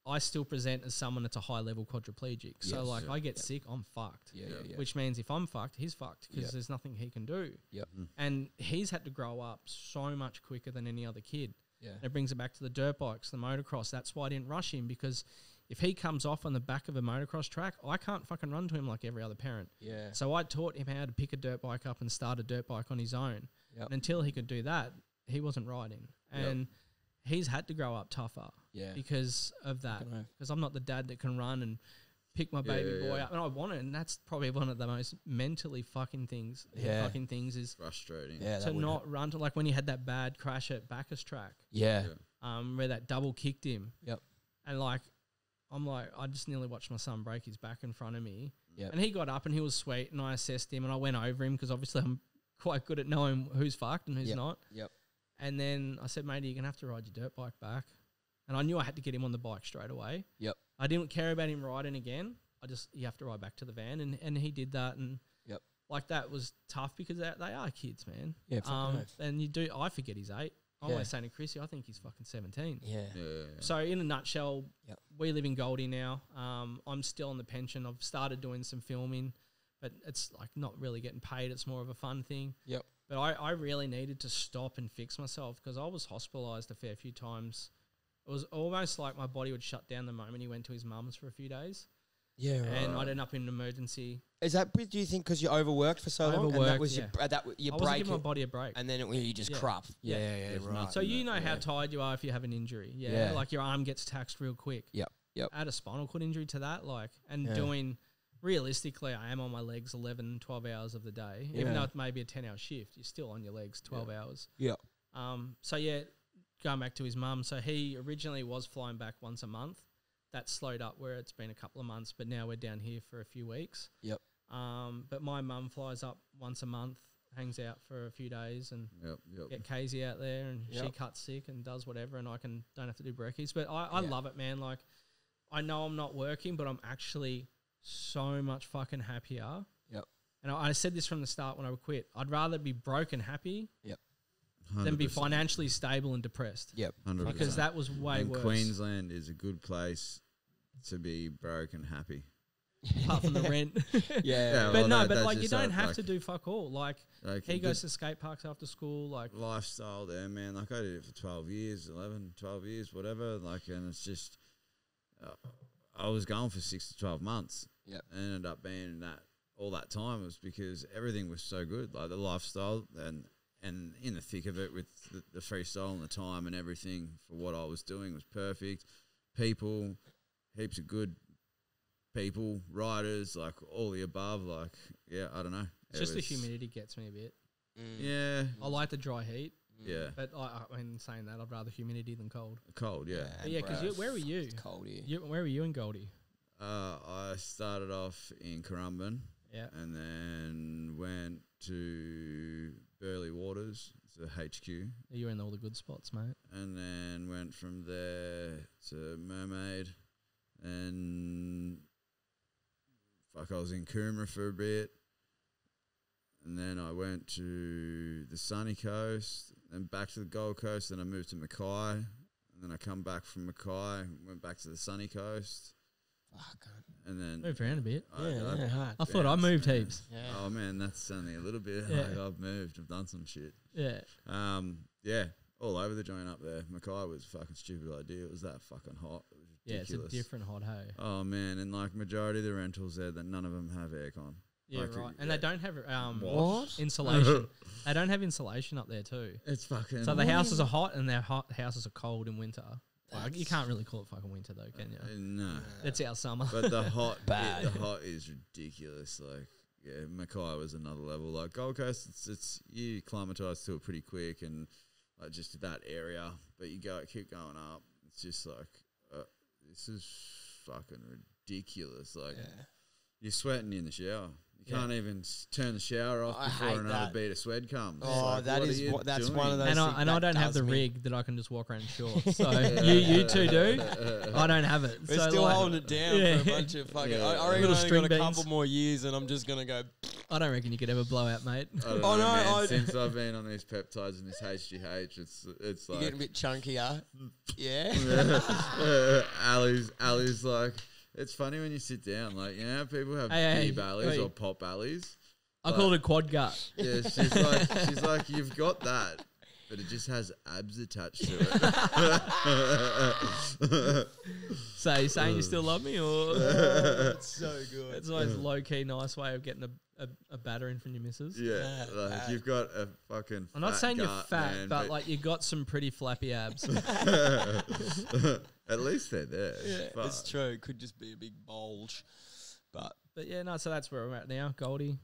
I still present as someone that's a high level quadriplegic. So like I get sick, I'm fucked. Which means if I'm fucked, he's fucked because there's nothing he can do. Yep. And he's had to grow up so much quicker than any other kid. Yeah. And it brings it back to the dirt bikes, the motocross. That's why I didn't rush him, because if he comes off on the back of a motocross track, I can't fucking run to him like every other parent. Yeah. So I taught him how to pick a dirt bike up and start a dirt bike on his own. Yep. And until he could do that, he wasn't riding. And he's had to grow up tougher because of that. Because I'm not the dad that can run and pick my baby boy up. And I want it. And that's probably one of the most mentally fucking things. Fucking things is Frustrating. to not run to, like when he had that bad crash at Bacchus track. Yeah. Where that double kicked him. Yep. And like, I'm like, I just nearly watched my son break his back in front of me. Yep. And he got up and he was sweet, and I assessed him and I went over him because obviously I'm quite good at knowing who's fucked and who's not. Yep. And then I said, mate, you're going to have to ride your dirt bike back. And I knew I had to get him on the bike straight away. Yep. I didn't care about him riding again. You have to ride back to the van. And he did that. And like that was tough because they are kids, man. Yeah, fucking oath. And I forget he's 8. I'm always saying to Chrissy, I think he's fucking 17. Yeah. So in a nutshell, we live in Goldie now. I'm still on the pension. I've started doing some filming, but it's like not really getting paid. It's more of a fun thing. Yep. But I really needed to stop and fix myself because I was hospitalised a fair few times. It was almost like my body would shut down the moment he went to his mum's for a few days. Yeah, right. And I'd end up in an emergency. Is that, do you think, because you overworked for so long? And that was your I break. wasn't giving my body a break. And then you just crap. Yeah, right. So you know how tired you are if you have an injury. Yeah. Like your arm gets taxed real quick. Yep. Add a spinal cord injury to that, doing, realistically, I am on my legs 11, 12 hours of the day. Even though it may be a 10-hour shift, you're still on your legs 12 hours. Yeah. So going back to his mum. So he originally was flying back once a month. That slowed up where it's been a couple of months, but now we're down here for a few weeks. Yep. But my mum flies up once a month, hangs out for a few days, and get Casey out there, and she cuts sick and does whatever, and don't have to do brekkies. But I love it, man. Like, I know I'm not working, but I'm actually so much fucking happier. Yep. And I said this from the start when I quit. I'd rather be broke and happy. Yep. Than be financially stable and depressed. Yep. 100%. Because that was way worse. Queensland is a good place to be broke and happy. Apart from the rent. Yeah. But well, but like you just don't that, have like- to do fuck all. Like he goes to skate parks after school. Like lifestyle there, man. Like I did it for 12 years, 11, 12 years, whatever. Like, and it's just, I was going for 6 to 12 months. Yep. And ended up being in that all that time was because everything was so good, like the lifestyle and in the thick of it with the freestyle and the time and everything for what I was doing was perfect. People, heaps of good people, riders, like all the above. Like, yeah, I don't know. It's just the humidity gets me a bit. Yeah, I like the dry heat, yeah, but I mean, saying that, I'd rather humidity than cold. cold. Yeah, But yeah, because where were you? It's cold here. Where were you in Goldie? I started off in Currumbin. Yeah. And then went to Burleigh Waters, it's a HQ. You were in all the good spots, mate. And then went from there to Mermaid. And I was in Coomera for a bit. And then I went to the sunny coast, then back to the Gold Coast. Then I moved to Mackay. And then I come back from Mackay, went back to the sunny coast. Fuck. And then Moved around a bit. Yeah, hard. I thought I moved heaps. Yeah. Oh man, that's only a little bit. Yeah. Like I've moved, I've done some shit. Yeah. Yeah, all over the joint up there. Mackay was a fucking stupid idea. It was that fucking hot. It was Yeah, it's ridiculous. a different hot hay. Oh man, and like majority of the rentals there, that none of them have aircon. Yeah, Like, right. And they don't have What? insulation. They don't have insulation up there too. It's fucking. So the houses are hot and their houses are cold in winter. Like, you can't really call it fucking winter though, can you? No, It's our summer. but the hot, Bad. the hot is ridiculous. Like, yeah, Mackay was another level. Like Gold Coast, it's you acclimatise to it pretty quick, and like just that area. But you keep going up. It's just like this is fucking ridiculous. Like you're sweating in the shower. You can't even turn the shower off I before hate another that. beat of sweat comes. Oh, Like, that what is are you what- that's doing? one of those- and think I that don't have does the me. rig that I can just walk around in shorts. So you two do. I don't have it. We're so still like, holding it down Yeah. for a bunch of fucking. Yeah. I reckon Little I only string got a couple beans. more years, and I'm just gonna go. I don't reckon you could ever blow out, mate. I don't Oh, know, no, man. Since I've been on these peptides and this HGH, it's You're like getting a bit chunkier. Yeah. Ali's like, it's funny when you sit down, like, you know how people have Hey, beer bellies wait. or pop bellies? I called it quad gut. Yeah, she's like, you've got that, but it just has abs attached to it. So you saying you still love me, or It's so good. it's always low key nice way of getting a batter in from your missus. Yeah, like you've got a fucking. I'm not fat saying you're gut, fat, man, but like you got some pretty flappy abs. at least they're there. Fuck. It's true. It could just be a big bulge, but But yeah, no. So that's where we're at now, Goldie.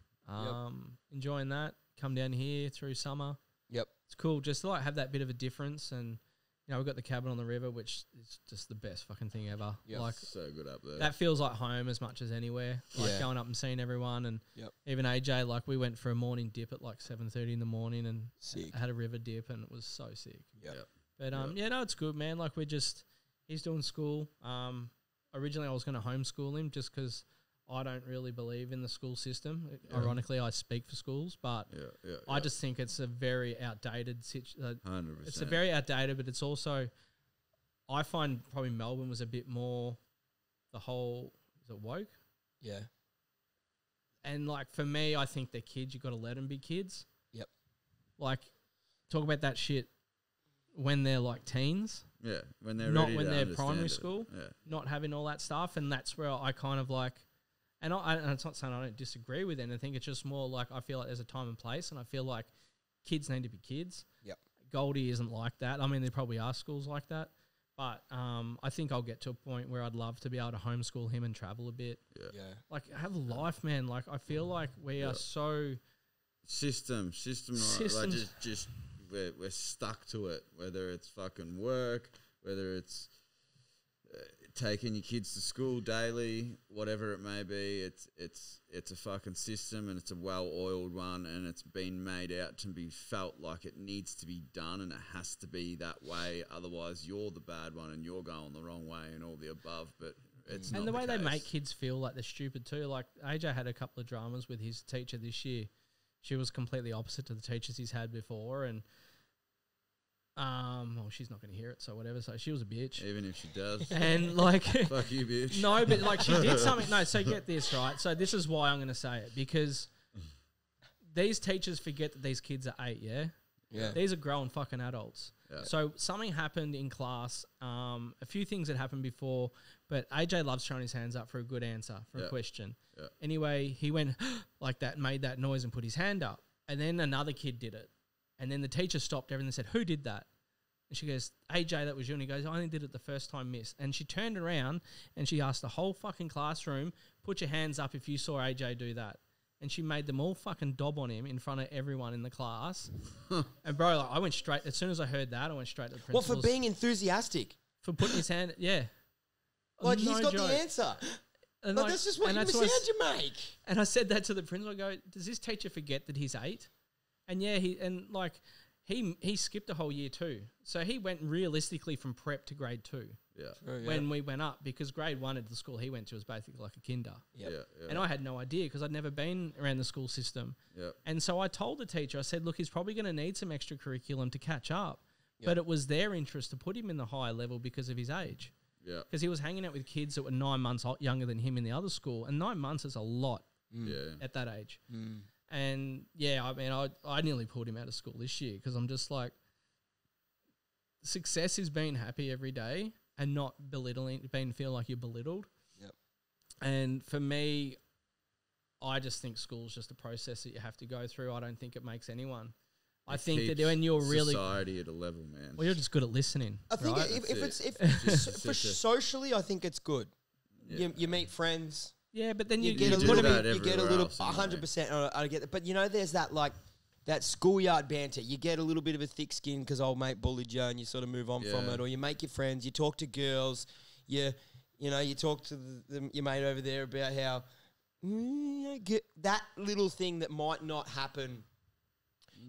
Enjoying that. Come down here through summer. yep. It's cool just to like have that bit of a difference, and you know we've got the cabin on the river, which is just the best fucking thing ever. Yep. Like So good up there. that feels like home as much as anywhere. Like Yeah. going up and seeing everyone, and Yep. even AJ. Like we went for a morning dip at like 7:30 in the morning, and Sick. had a river dip, and it was so sick. Yep. Yep. But yeah, no, it's good, man. Like he's doing school. Originally I was going to homeschool him just because I don't really believe in the school system. Ironically, I speak for schools, but yeah, I just think it's a very outdated 100%. it's a very outdated, but it's also, I find probably Melbourne was a bit more the whole, is it woke? Yeah. And like for me, I think they're kids. You got to let them be kids. Yep. Like talk about that shit when they're like teens, Yeah, when they're not ready when to they're understand primary it. school. Yeah. Not having all that stuff, and that's where I kind of like, and it's not saying I don't disagree with anything. It's just more like I feel like there's a time and place, and I feel like kids need to be kids. Yep. Goldie isn't like that. I mean, there probably are schools like that, but I think I'll get to a point where I'd love to be able to homeschool him and travel a bit. Yeah. Like have a life, man. Like I feel like we are so System, right? Systems. Like just we're stuck to it. Whether it's fucking work, whether it's taking your kids to school daily, whatever it may be, it's a fucking system, and it's a well-oiled one, and it's been made out to be felt like it needs to be done, and it has to be that way. Otherwise, you're the bad one, and you're going the wrong way, and all the above. But it's not and the way they case. make kids feel like they're stupid too. Like AJ had a couple of dramas with his teacher this year. She was completely opposite to the teachers he's had before, and well, she's not going to hear it, so whatever. So she was a bitch, Even if she does, and like, fuck you, bitch. no, but like she did something. No, so get this right. So this is why I'm going to say it, because these teachers forget that these kids are 8. Yeah, Yeah. These are grown fucking adults. Yeah. So something happened in class. A few things had happened before, but AJ loves throwing his hands up for a good answer for a question. Yeah. Anyway, he went like that, made that noise and put his hand up. And then another kid did it. And then the teacher stopped everything and said, who did that? And she goes, AJ, that was you. And he goes, I only did it the first time, miss. And she turned around and she asked the whole fucking classroom, put your hands up if you saw AJ do that. And she made them all fucking dob on him in front of everyone in the class. And bro, like, I went straight, as soon as I heard that, I went straight to the What, principal's. for being enthusiastic? For putting his hand, yeah. Like, No he's got joke. the answer. And Like, that's just what and you that's sound what you make. And I said that to the principal. I go, does this teacher forget that he's 8? And yeah, he skipped a whole year too. So he went realistically from prep to grade 2 Yeah. when we went up, because grade 1 at the school he went to was basically like a kinder. Yep. Yeah. And I had no idea because I'd never been around the school system. Yeah. And so I told the teacher, I said, look, he's probably going to need some extra curriculum to catch up. But it was their interest to put him in the higher level because of his age. Yeah. Because he was hanging out with kids that were 9 months younger than him in the other school. And 9 months is a lot Yeah. at that age. And yeah, I mean, I nearly pulled him out of school this year because I'm just like, success is being happy every day and not feeling like you're belittled. Yep. And for me, I just think school's just a process that you have to go through. I don't think it makes anyone. I think that Keeps when you're really, society at a level, man. well, you're just good at listening. I think right? for socially, I think it's good. You meet friends. Yeah, but then You you get a do little that bit. You get a everywhere little. else anyway. 100%. I get it. But you know, there's that like that schoolyard banter. You get a little bit of a thick skin because old mate bullied you, and you sort of move on from Yeah. it. Or you make your friends. You talk to girls. You talk to your mate over there about how get that little thing that might not happen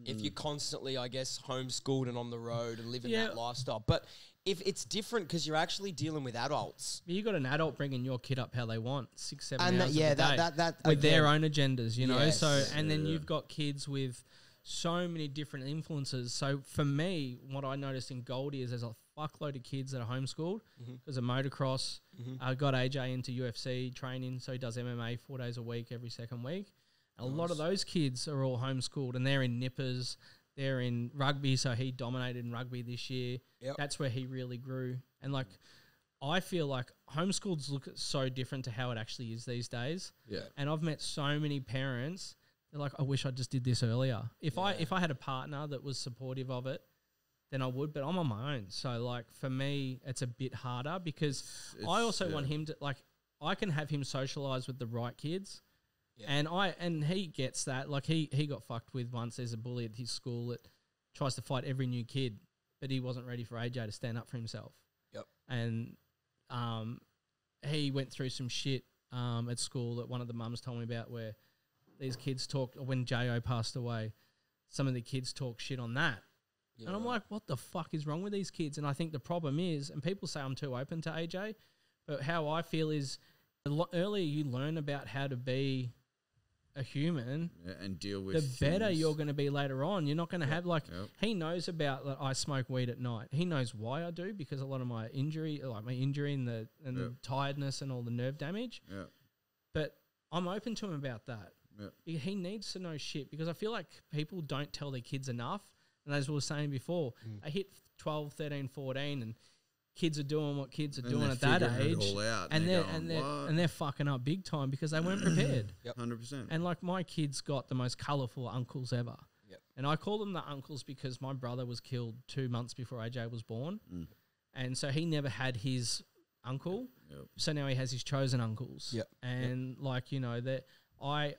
if you're constantly, I guess, homeschooled and on the road and living that lifestyle. But if it's different because you're actually dealing with adults. you got an adult bringing your kid up how they want, 6, 7 And hours that- yeah, of the day that with their again. own agendas, you know. Yes. So and then you've got kids with so many different influences. So for me, what I noticed in Goldie is there's a fuckload of kids that are homeschooled because of motocross. I got AJ into UFC training, so he does MMA 4 days a week, every second week. A lot of those kids are all homeschooled, and they're in nippers. They're in rugby, so he dominated in rugby this year. Yep. That's where he really grew. And like, I feel like homeschools look so different to how it actually is these days. Yeah. And I've met so many parents. They're like, I wish I just did this earlier. If I had a partner that was supportive of it, then I would. But I'm on my own, so like for me, it's a bit harder because I also want him to like. I can have him socialize with the right kids. And he gets that. Like he got fucked with once. There's a bully at his school that tries to fight every new kid, but he wasn't ready for AJ to stand up for himself. Yep. And he went through some shit at school that one of the mums told me about, where these kids talked when Jo passed away. Some of the kids talk shit on that. Yeah, and I'm right. like, what the fuck is wrong with these kids? And I think the problem is, and people say I'm too open to AJ, but how I feel is the earlier you learn about how to be a human, And deal with the better things. you're going to be later on. You're not going to have like, he knows about that I smoke weed at night. He knows why I do, because a lot of my injury and the tiredness and all the nerve damage. Yeah. But I'm open to him about that. Yeah. He needs to know shit, because I feel like people don't tell their kids enough. And as we were saying before, I hit 12, 13, 14 and kids are doing what kids are And doing they're at that figuring it age. all out, And they're they're, going, "What?" they're fucking up big time because they weren't prepared. 100%. And like my kids got the most colourful uncles ever. Yep. And I call them the uncles because my brother was killed 2 months before AJ was born. And so he never had his uncle. Yep. So now he has his chosen uncles. Yep. And like, you know, that I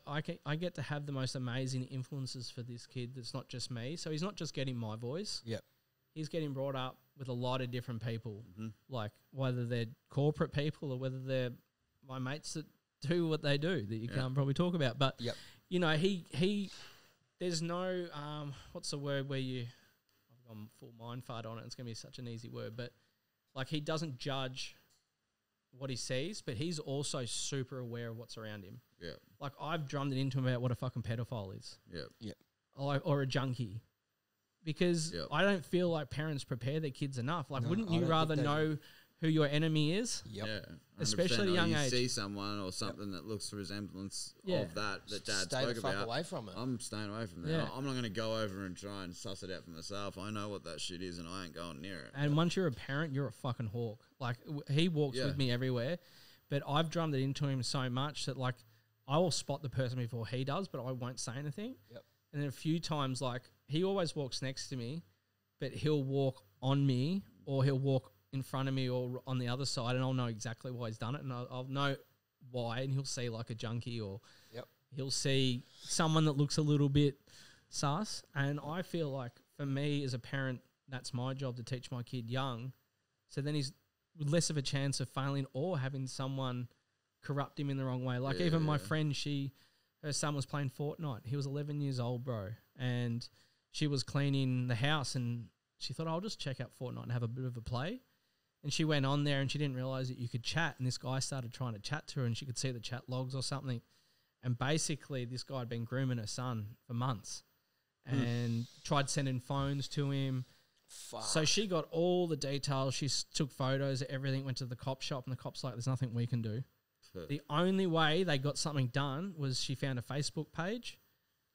get to have the most amazing influences for this kid that's not just me. So he's not just getting my voice. Yep. He's getting brought up with a lot of different people, like whether they're corporate people or whether they're my mates that do what they do that you can't probably talk about. But, you know, he there's no, what's the word where I've gone full mind fart on it. It's going to be such an easy word, but like he doesn't judge what he sees, but he's also super aware of what's around him. Yeah. Like I've drummed it into him about what a fucking pedophile is. Yeah. Or a junkie. Because I don't feel like parents prepare their kids enough. Like, No, wouldn't I you don't rather think they know who your enemy is. Yep. Yeah, 100%. Especially at a Or young you age. see someone or something that looks resemblance Yeah. of that Dad Stay the spoke fuck about. away from it. I'm staying away from that. Yeah. I'm not going to go over and try and suss it out for myself. I know what that shit is, and I ain't going near it. And once you're a parent, you're a fucking hawk. Like he walks Yeah. with me everywhere, but I've drummed it into him so much that like I will spot the person before he does, but I won't say anything. Yep. And then a few times, like he always walks next to me, but he'll walk on me or he'll walk in front of me or on the other side, and I'll know exactly why he's done it, and I'll know why, and he'll see like a junkie or Yep. he'll see someone that looks a little bit sus. And I feel like for me as a parent, that's my job to teach my kid young. So then he's less of a chance of failing or having someone corrupt him in the wrong way. Like even my friend, her son was playing Fortnite. He was 11 years old, bro. And she was cleaning the house and she thought, I'll just check out Fortnite and have a bit of a play. And she went on there and she didn't realize that you could chat. And this guy started trying to chat to her and she could see the chat logs or something. And basically this guy had been grooming her son for months and tried sending phones to him. Fuck. So she got all the details. She took photos of everything, went to the cop shop, and the cop's like, there's nothing we can do. The only way they got something done was she found a Facebook page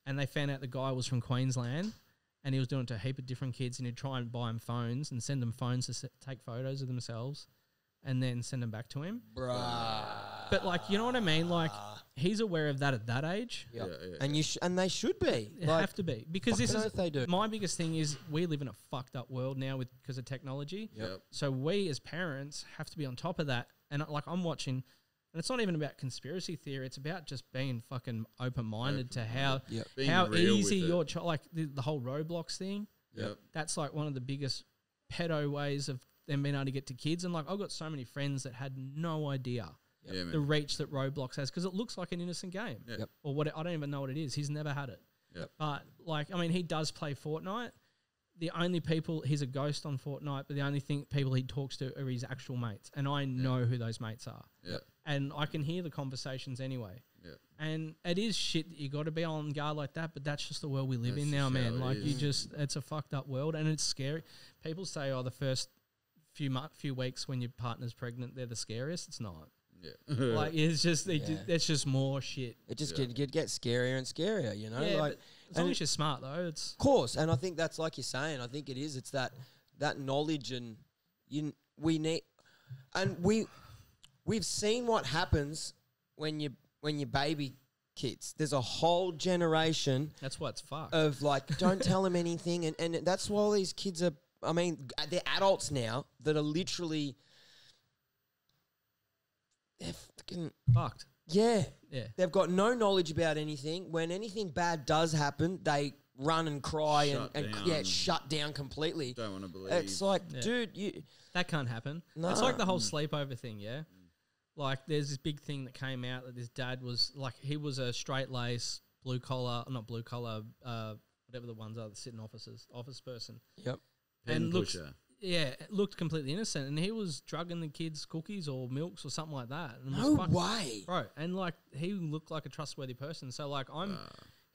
and they found out the guy was from Queensland and he was doing it to a heap of different kids, and he'd try and buy them phones and send them phones to take photos of themselves and then send them back to him. Bruh. But, like, you know what I mean? Like, he's aware of that at that age. Yep. Yeah. And and they should be. They have to be. Because this fucking is oath they do. my biggest thing is we live in a fucked up world now because of technology. Yep. So we as parents have to be on top of that. And like I'm watching, and it's not even about conspiracy theory. It's about just being fucking open-minded to how Yep. Being how real with easy it. your child, like the whole Roblox thing. Yep. That's like one of the biggest pedo ways of them being able to get to kids. And like I've got so many friends that had no idea Yeah, man. the reach that Roblox has because it looks like an innocent game. Yeah. Yep. Or what I don't even know what it is. He's never had it. Yep. But like, I mean, he does play Fortnite. The only people, he's a ghost on Fortnite, but the only people he talks to are his actual mates. And I know who those mates are. Yeah. And I can hear the conversations anyway. Yeah. And it is shit that you got to be on guard like that, but that's just the world we live That's in now, just how man. it Like is. it's a fucked up world and it's scary. People say, oh, the first few weeks when your partner's pregnant, they're the scariest. It's not. Yeah. Like it's just, Yeah. it's just more shit. It just get scarier and scarier, you know? Yeah, like, but as long and as you're smart though, it's of course, and I think that's like you're saying. I think it is. It's that knowledge, and we need, and we've seen what happens when you baby kids. There's a whole generation that's what's fucked. of like, don't tell them anything, and that's why all these kids are. I mean, they're adults now that are literally, they're fucking Fucked. yeah. Yeah. They've got no knowledge about anything. When anything bad does happen, they run and cry Shut and down. shut down completely. Don't want to believe. It's like, Yeah. dude, you That can't happen. No. It's like the whole sleepover thing, yeah? Like, there's this big thing that came out that this dad was, like, he was a straight-lace, not blue-collar, whatever the ones are that sit in office person. yep. Pen and looks, pusher. yeah, looked completely innocent. And he was drugging the kids cookies or milks or something like that. And No was fuck- way. Bro, and, like, he looked like a trustworthy person. So, like,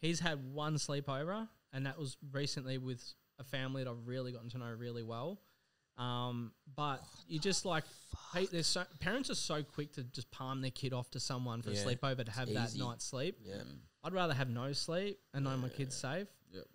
he's had one sleepover, and that was recently with a family that I've really gotten to know really well. But you just like, hey, parents are so quick to just palm their kid off to someone for a Yeah, sleepover to have that easy. night's sleep. Yeah. I'd rather have no sleep and know my kid's safe. Yep.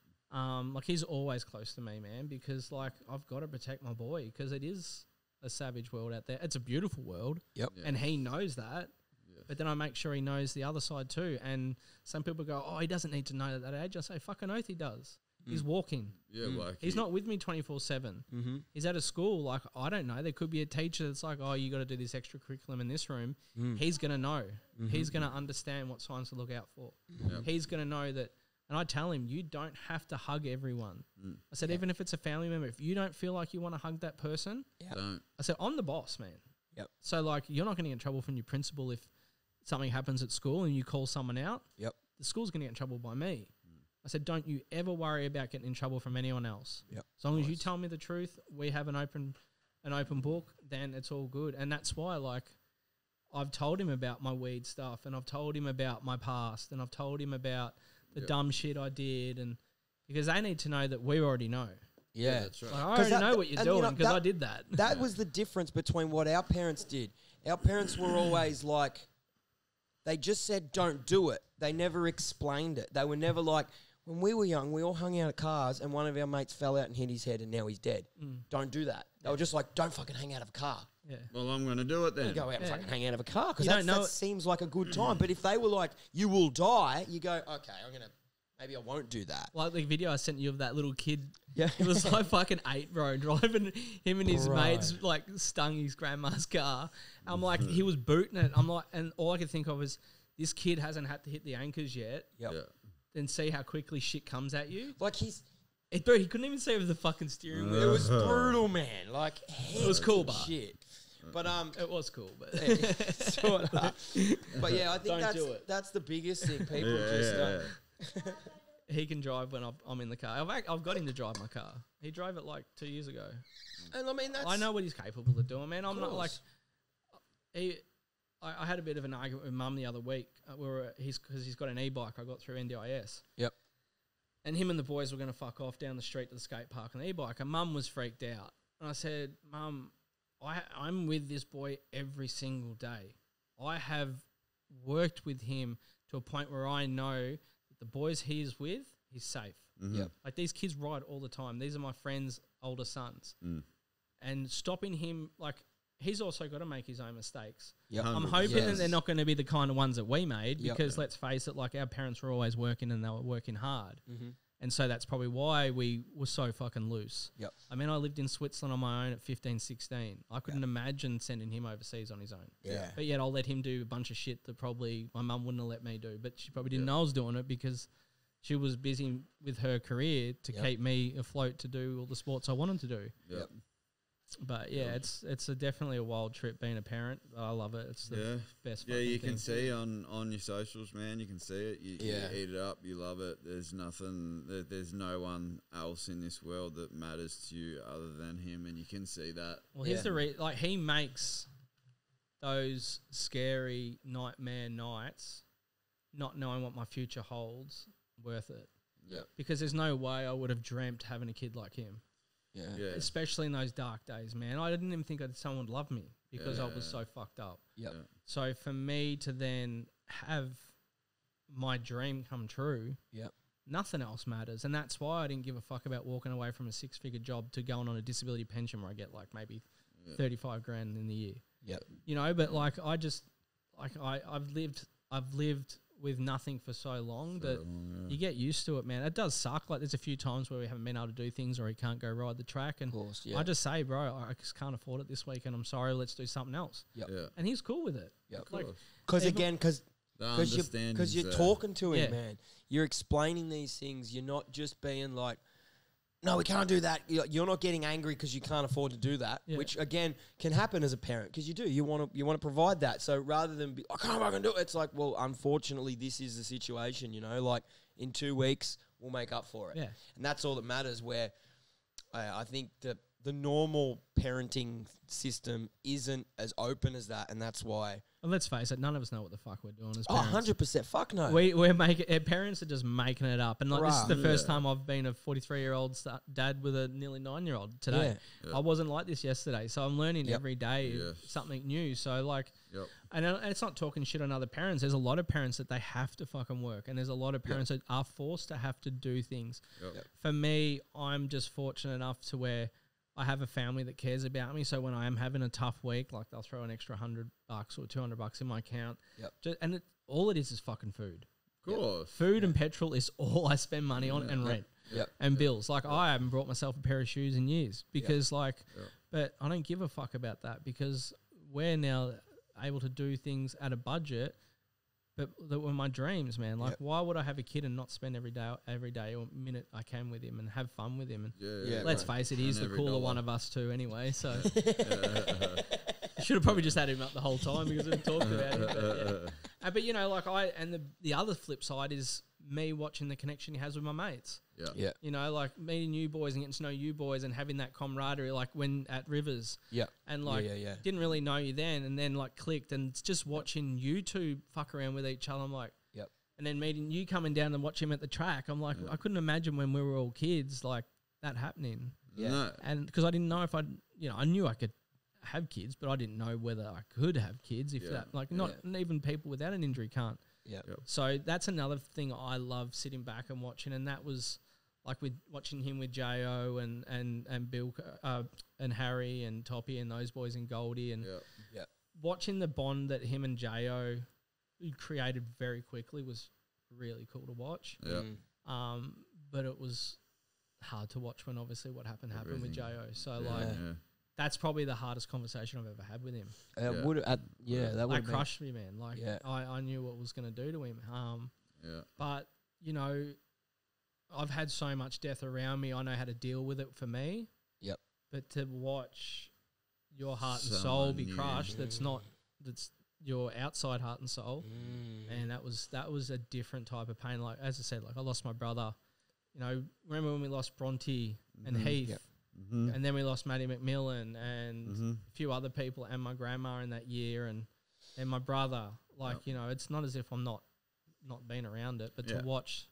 Like he's always close to me, man, because like I've got to protect my boy because it is a savage world out there. It's a beautiful world, Yep. Yeah. and he knows that. Yeah. But then I make sure he knows the other side too. And some people go, "Oh, he doesn't need to know at that age." I say, "Fucking oath, he does. He's walking. Yeah, like He's not with me 24/7. Mm-hmm. He's at a school. Like I don't know. There could be a teacher that's like, "Oh, you got to do this extra curriculum in this room." He's gonna know. He's gonna understand what signs to look out for. Yep. He's gonna know that. And I tell him, you don't have to hug everyone. I said, even if it's a family member, if you don't feel like you want to hug that person, Don't. I said, I'm the boss, man. Yep. So like, you're not gonna get in trouble from your principal if something happens at school and you call someone out. Yep. The school's gonna get in trouble by me. I said, don't you ever worry about getting in trouble from anyone else. Yep. As long as you tell me the truth, we have an open book, then it's all good. And that's why, like, I've told him about my weed stuff, and I've told him about my past, and I've told him about the dumb shit I did, and because they need to know that we already know. Yeah. that's right. Like, I already that- know what you're and you doing know, because I that- did that. That was the difference between what our parents did. Our parents were always like, they just said, don't do it. They never explained it. They were never like, when we were young, we all hung out at cars and one of our mates fell out and hit his head and now he's dead. Don't do that. They were just like, don't fucking hang out of a car. Yeah. Well, I'm going to do it then. You go out and Yeah. fucking hang out of a car because You don't know that it. seems like a good time. But if they were like, you will die, you go, okay, maybe I won't do that. Like the video I sent you of that little kid. Yeah. He was like fucking 8, bro, driving him and his Bro. mates like stung his grandma's car. I'm like, he was booting it. I'm like, and all I could think of is this kid hasn't had to hit the anchors yet. Yep. Yeah. Then see how quickly shit comes at you. Like Bro, he couldn't even see over the fucking steering it wheel. was brutal, man. Like It was cool, but but shit. But it was cool, but sort of. But yeah, I think Don't do it. that's the biggest thing. People he can drive when I'm in the car. I've got him to drive my car. He drove it like 2 years ago. and I mean that's I know what he's capable of doing, man. I'm not like course. I had a bit of an argument with Mum the other week. Because he's got an e-bike I got through NDIS. Yep. And him and the boys were going to fuck off down the street to the skate park on the e-bike. And Mum was freaked out. And I said, Mum, I'm with this boy every single day. I have worked with him to a point where I know that the boys he's with, he's safe. Yep. Like these kids ride all the time. These are my friends' older sons. And stopping him, like he's also got to make his own mistakes. Yep. I'm 100%. hoping that they're not going to be the kind of ones that we made Yep. because let's face it, like our parents were always working and they were working hard. Mm-hmm. And so that's probably why we were so fucking loose. Yep. I mean, I lived in Switzerland on my own at 15, 16. I couldn't imagine sending him overseas on his own. Yeah. But yet I'll let him do a bunch of shit that probably my mum wouldn't have let me do. But she probably didn't know I was doing it because she was busy with her career to keep me afloat to do all the sports I wanted to do. Yep. But yeah, it's definitely a wild trip being a parent. I love it. It's the best. Yeah, fucking you thing. can see on your socials, man. You can see it. You Yeah. eat it up. You love it. There's nothing. There's no one else in this world that matters to you other than him, and you can see that. Well, here's Yeah. the like he makes those scary nightmare nights, not knowing what my future holds, worth it. Yeah. Because there's no way I would have dreamt having a kid like him. Yeah. Yeah. Especially in those dark days, man. I didn't even think that someone would love me because I was so fucked up. Yep. Yeah. So for me to then have my dream come true, Yep. nothing else matters. And that's why I didn't give a fuck about walking away from a 6-figure job to going on a disability pension where I get like maybe 35 grand in the year. Yep. You know, but like I just like I've lived with nothing for so long that you get used to it, man. It does suck. Like there's a few times where we haven't been able to do things or he can't go ride the track, and course, yeah. I just say, bro, I just can't afford it this weekend. I'm sorry. Let's do something else. Yep. Yeah. And he's cool with it. Yep. Like Because Even- again, because The because understanding's you're there. talking to him, Yeah. man. You're explaining these things. You're not just being like, no, we can't do that. You're not getting angry because you can't afford to do that, Yeah. which again can happen as a parent because you do. You want to provide that. So rather than be, I can't fucking do it. It's like, well, unfortunately, this is the situation. You know, like in 2 weeks we'll make up for it. Yeah. And that's all that matters. Where I think that the normal parenting system isn't as open as that, and that's why. And let's face it, none of us know what the fuck we're doing as Oh, parents. 100%. Fuck no. We're making parents are just making it up, and like this is Bruh. the first time I've been a 43-year-old dad with a nearly 9-year-old today. I wasn't like this yesterday, so I'm learning Yep. every day Yeah. something new. So like, Yep. and it's not talking shit on other parents. There's a lot of parents that they have to fucking work, and there's a lot of parents that are forced to have to do things. Yep. For me, I'm just fortunate enough to where I have a family that cares about me. So when I am having a tough week, like they'll throw an extra $100 or $200 in my account. Yep. And all it is fucking food. Of course. Food and petrol is all I spend money on, and rent Yep. and bills. Like I haven't brought myself a pair of shoes in years because but I don't give a fuck about that because we're now able to do things at a budget. But that were my dreams, man. Like, Yep. why would I have a kid and not spend every day or minute I can with him and have fun with him? And Yeah. let's face it, he's And the every cooler dollar. one of us two anyway. So I should have probably just had him up the whole time because we talked about him. But, yeah. But you know, like the other flip side is me watching the connection he has with my mates. Yeah. Yeah. You know, like meeting you boys and getting to know you boys and having that camaraderie, like when at Rivers. Yeah. And like, yeah. didn't really know you then, and then like clicked, and it's just watching you two fuck around with each other. I'm like, Yep. and then meeting you coming down and watch him at the track. I'm like, I couldn't imagine when we were all kids like that happening. Yeah. No. And because I didn't know if I knew I could have kids, but I didn't know whether I could have kids. If Yeah. that, like, not even people without an injury can't. Yeah. Yep. So that's another thing I love sitting back and watching, and that was like with watching him with Jo and Bill and Harry and Toppy and those boys and Goldie and Yeah. watching the bond that him and Jo created very quickly was really cool to watch. Yeah. But it was hard to watch when obviously what happened with Everything. Jo. So Yeah. like Yeah. that's probably the hardest conversation I've ever had with him. Yeah. That would Like crushed me, man. Like Yeah. I knew what it was going to do to him. Yeah. But you know, I've had so much death around me. I know how to deal with it for me. Yep. But to watch your heart and soul Someone be new. crushed, that's your outside heart and soul. Mm. And that was a different type of pain. Like as I said, like I lost my brother. You know, remember when we lost Bronte and Heath, Yep. Mm-hmm. and then we lost Maddie McMillan and Mm-hmm. a few other people, and my grandma in that year, and my brother. Like Yep. you know, it's not as if I'm not been around it, but Yeah. to watch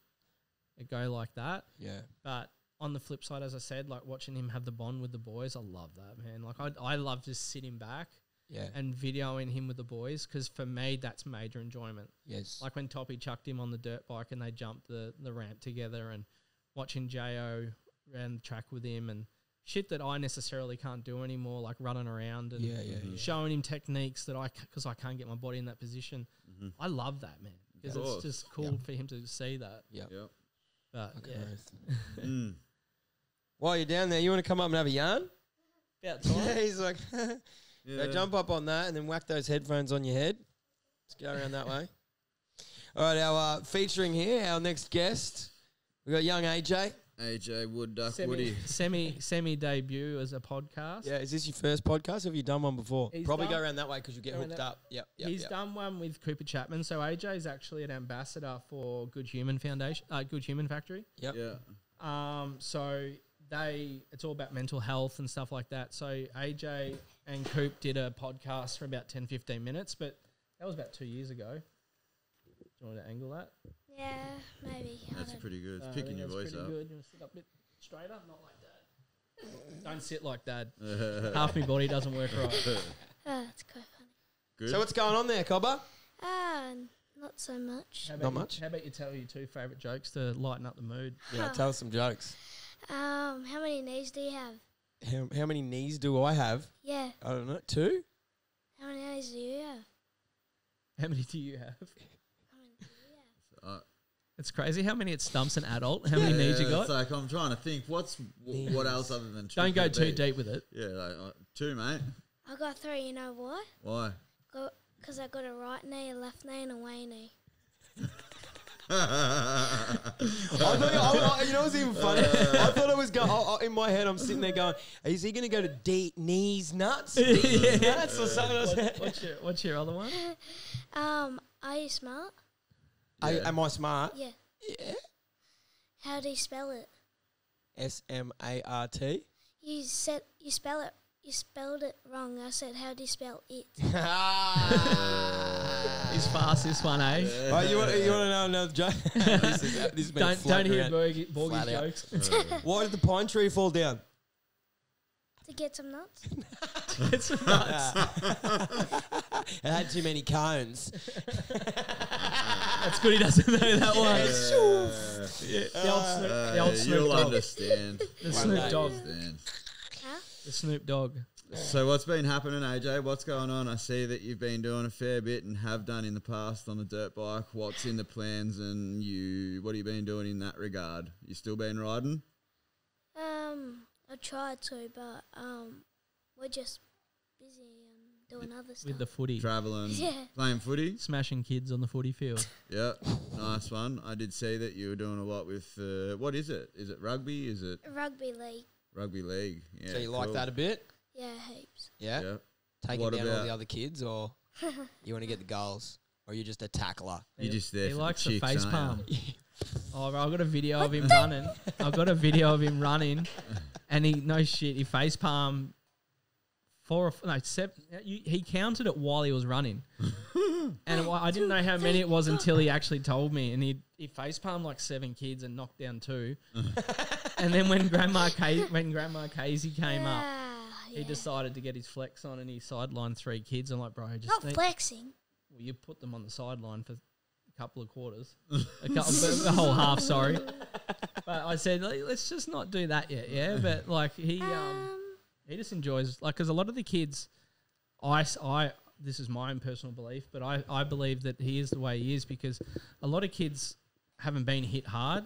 it go like that. Yeah. But on the flip side, as I said, like watching him have the bond with the boys, I love that, man. Like I love just sitting back Yeah. and videoing him with the boys, because for me that's major enjoyment. Yes. Like when Toppy chucked him on the dirt bike and they jumped the ramp together, and watching Jo ran the track with him and shit that I necessarily can't do anymore, like running around and Yeah. Yeah. Yeah. showing him techniques that because I can't get my body in that position. Mm-hmm. I love that, man, because Of it's course. just cool for him to see that. Yep. Yep. But Fucking yeah, oath. Mm. While you're down there, you want to come up and have a yarn? about Yeah, time. he's like, Yeah. go jump up on that and then whack those headphones on your head. Let's go around that way. All right, our featuring here, our next guest, we got young AJ. AJ Wood Duck Woody. semi debut as a podcast. Yeah, is this your first podcast? Or have you done one before? He's Probably done- go around that way because you get go around hooked that- up. Yep. He's done one with Cooper Chapman. So AJ is actually an ambassador for Good Human Foundation, Good Human Factory. Yep. Yeah. So it's all about mental health and stuff like that. So AJ and Coop did a podcast for about 10, 15 minutes, but that was about 2 years ago. Do you want to angle that? Yeah, maybe. I That's don't- pretty good. It's I picking think your that's voice pretty up. Good. You want to sit up a bit straighter? Not like that. Don't sit like that. Half my body doesn't work right. That's quite funny. Good. So what's going on there, Cobber? Not so much. How Not about much? How about you tell your two favourite jokes to lighten up the mood? Yeah, tell us some jokes. How many knees do you have? How many knees do I have? Yeah. I don't know. 2? How many knees do you have? How many do you have? How many do you have? It's crazy how many it stumps an adult. How many knees you got? It's like I'm trying to think. What else other than Don't go triple too B? deep with it. Yeah, like, 2, mate. I got 3. You know why? Why? Because I got a right knee, a left knee, and a away knee. I thought, you know what's even funny? I thought it was going, in my head, I'm sitting there going, is he going to go to knees nuts? Knees nuts or something? What's your other one? Are you smart? Am I smart? Yeah. Yeah. How do you spell it? SMART. You spelled it wrong. I said, how do you spell it? He's fast, this one, eh? Oh, you want to know another joke? This has been Don't floating hear around. Borgie's Flat out. jokes. Why did the pine tree fall down? To get some nuts? It's nuts. It had too many cones. That's good he doesn't know that one. The old Snoop You'll Dogg. understand. The Snoop day. Dogg. Understand. Huh? The Snoop Dogg. So what's been happening, AJ? What's going on? I see that you've been doing a fair bit and have done in the past on the dirt bike. What's in the plans, and what have you been doing in that regard? You still been riding? I tried to, but we're just busy doing other stuff. With the footy. Traveling, Yeah. playing footy? Smashing kids on the footy field. Yeah, nice one. I did see that you were doing a lot with, what is it? Is it rugby? Is it Rugby league. rugby league? Yeah, So you like cool. that a bit? Yeah, heaps. Yeah? Yeah. Taking What down all about- the other kids, or you want to get the goals? Or you're just a tackler? You're just there He for likes the the chicks, face aren't you? palm. Oh, bro, I've got a video of him running. I've got a video of him running, and he face palm 7. He counted it while he was running, and I didn't know how many it was until he actually told me. And he face palmed like 7 kids and knocked down 2. And then when Grandma Casey came up, he Yeah. decided to get his flex on and he sidelined 3 kids. I'm like, bro, just Not flexing. well, you put them on the sideline for a couple of quarters, a whole half. Sorry, but I said let's just not do that yet. Yeah, but like he just enjoys because a lot of the kids, I this is my own personal belief, but I believe that he is the way he is because a lot of kids haven't been hit hard.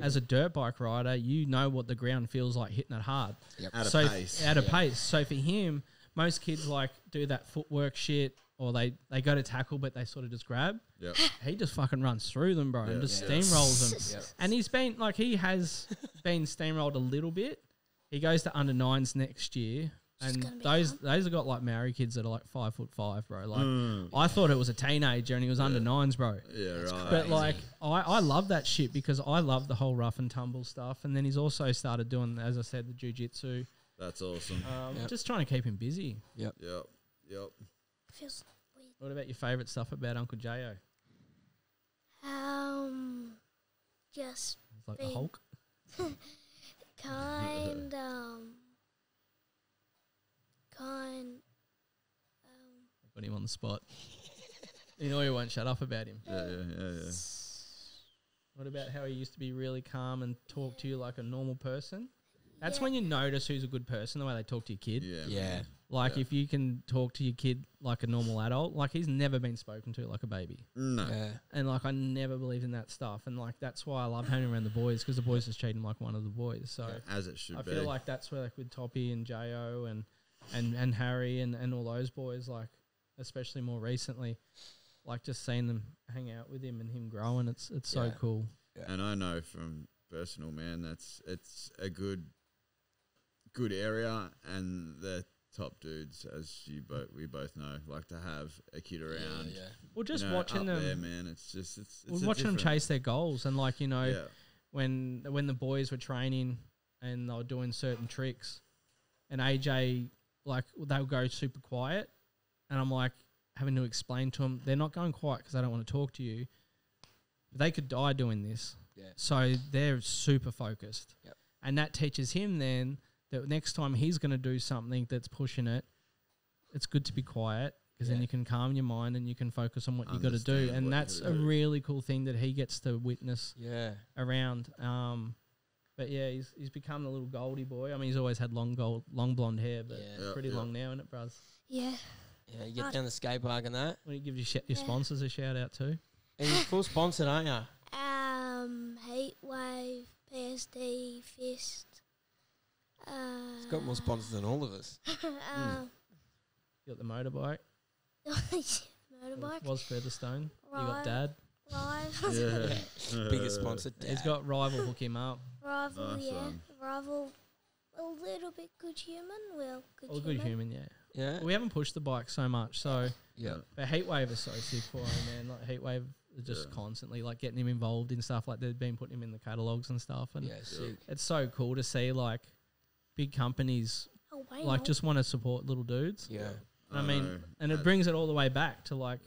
As a dirt bike rider, you know what the ground feels like hitting it hard. At a pace. At a pace. So for him, most kids like do that footwork shit or they go to tackle but they sort of just grab. Yep. He just fucking runs through them, bro, and just steamrolls them. And he has been steamrolled a little bit. He goes to under 9s next year. And those have got like Maori kids that are like 5'5", bro. Like I thought it was a teenager and he was under 9s, bro. Yeah, right. But like I love that shit because I love the whole rough and tumble stuff. And then he's also started doing, as I said, the jiu-jitsu. That's awesome. Just trying to keep him busy. Yep. Feels weird. What about your favourite stuff about Uncle J.O.? Just It's like the Being- Hulk. kind, Put him on the spot. You know he won't shut up about him. Yeah. What about how he used to be really calm and talk to you like a normal person? That's Yeah. when you notice who's a good person, the way they talk to your kid. Yeah. Yeah. Like Yeah. if you can talk to your kid like a normal adult, like he's never been spoken to like a baby. No. Yeah. And like I never believed in that stuff. And like that's why I love hanging around the boys because the boys just treat him like one of the boys. So As it should I be. feel like that's where like with Toppy and Jo and Harry and all those boys, like especially more recently, like just seeing them hang out with him and him growing, it's so Yeah. cool. And I know from personal, man, it's a good area, and the top dudes, as we both know, like to have a kid around. Yeah. Well, just you know, watching up them, there, man. It's just it's we're a watching them different- chase their goals, and like Yeah. when the boys were training and they were doing certain tricks, and AJ like they'll go super quiet, and I'm like having to explain to them they're not going quiet because they don't want to talk to you. They could die doing this, so they're super focused, and that teaches him then that next time he's going to do something that's pushing it, it's good to be quiet because then you can calm your mind and you can focus on what you got to do, Understand and what that's you a gotta do. really cool thing that he gets to witness Yeah. around. But yeah, he's become a little Goldie boy. I mean, he's always had long blonde hair, but Yeah. it's pretty Yeah. long now, isn't it, bros? yeah. Yeah, you get down the skate park and that. Want to give your sponsors a shout out too? And you're full sponsored, aren't you? Heatwave, PSD, Fist. He's got more sponsors than all of us. You got the motorbike. Motorbike. Was Featherstone. You got Right. Dad. Rival. Yeah. Biggest sponsor. He's got Rival hook him up. Rival, Nice yeah. one. Rival, a little bit good human. Well, good All human. good human, yeah. Yeah. We haven't pushed the bike so much, so Yeah. but Heatwave is so sick for him, man. Like Heatwave is just constantly like getting him involved in stuff like they've been putting him in the catalogs and stuff, and Yeah, sick. it's so cool to see like big companies Oh, wait. like just want to support little dudes. Yeah. And I mean, know. and it brings it all the way back to like,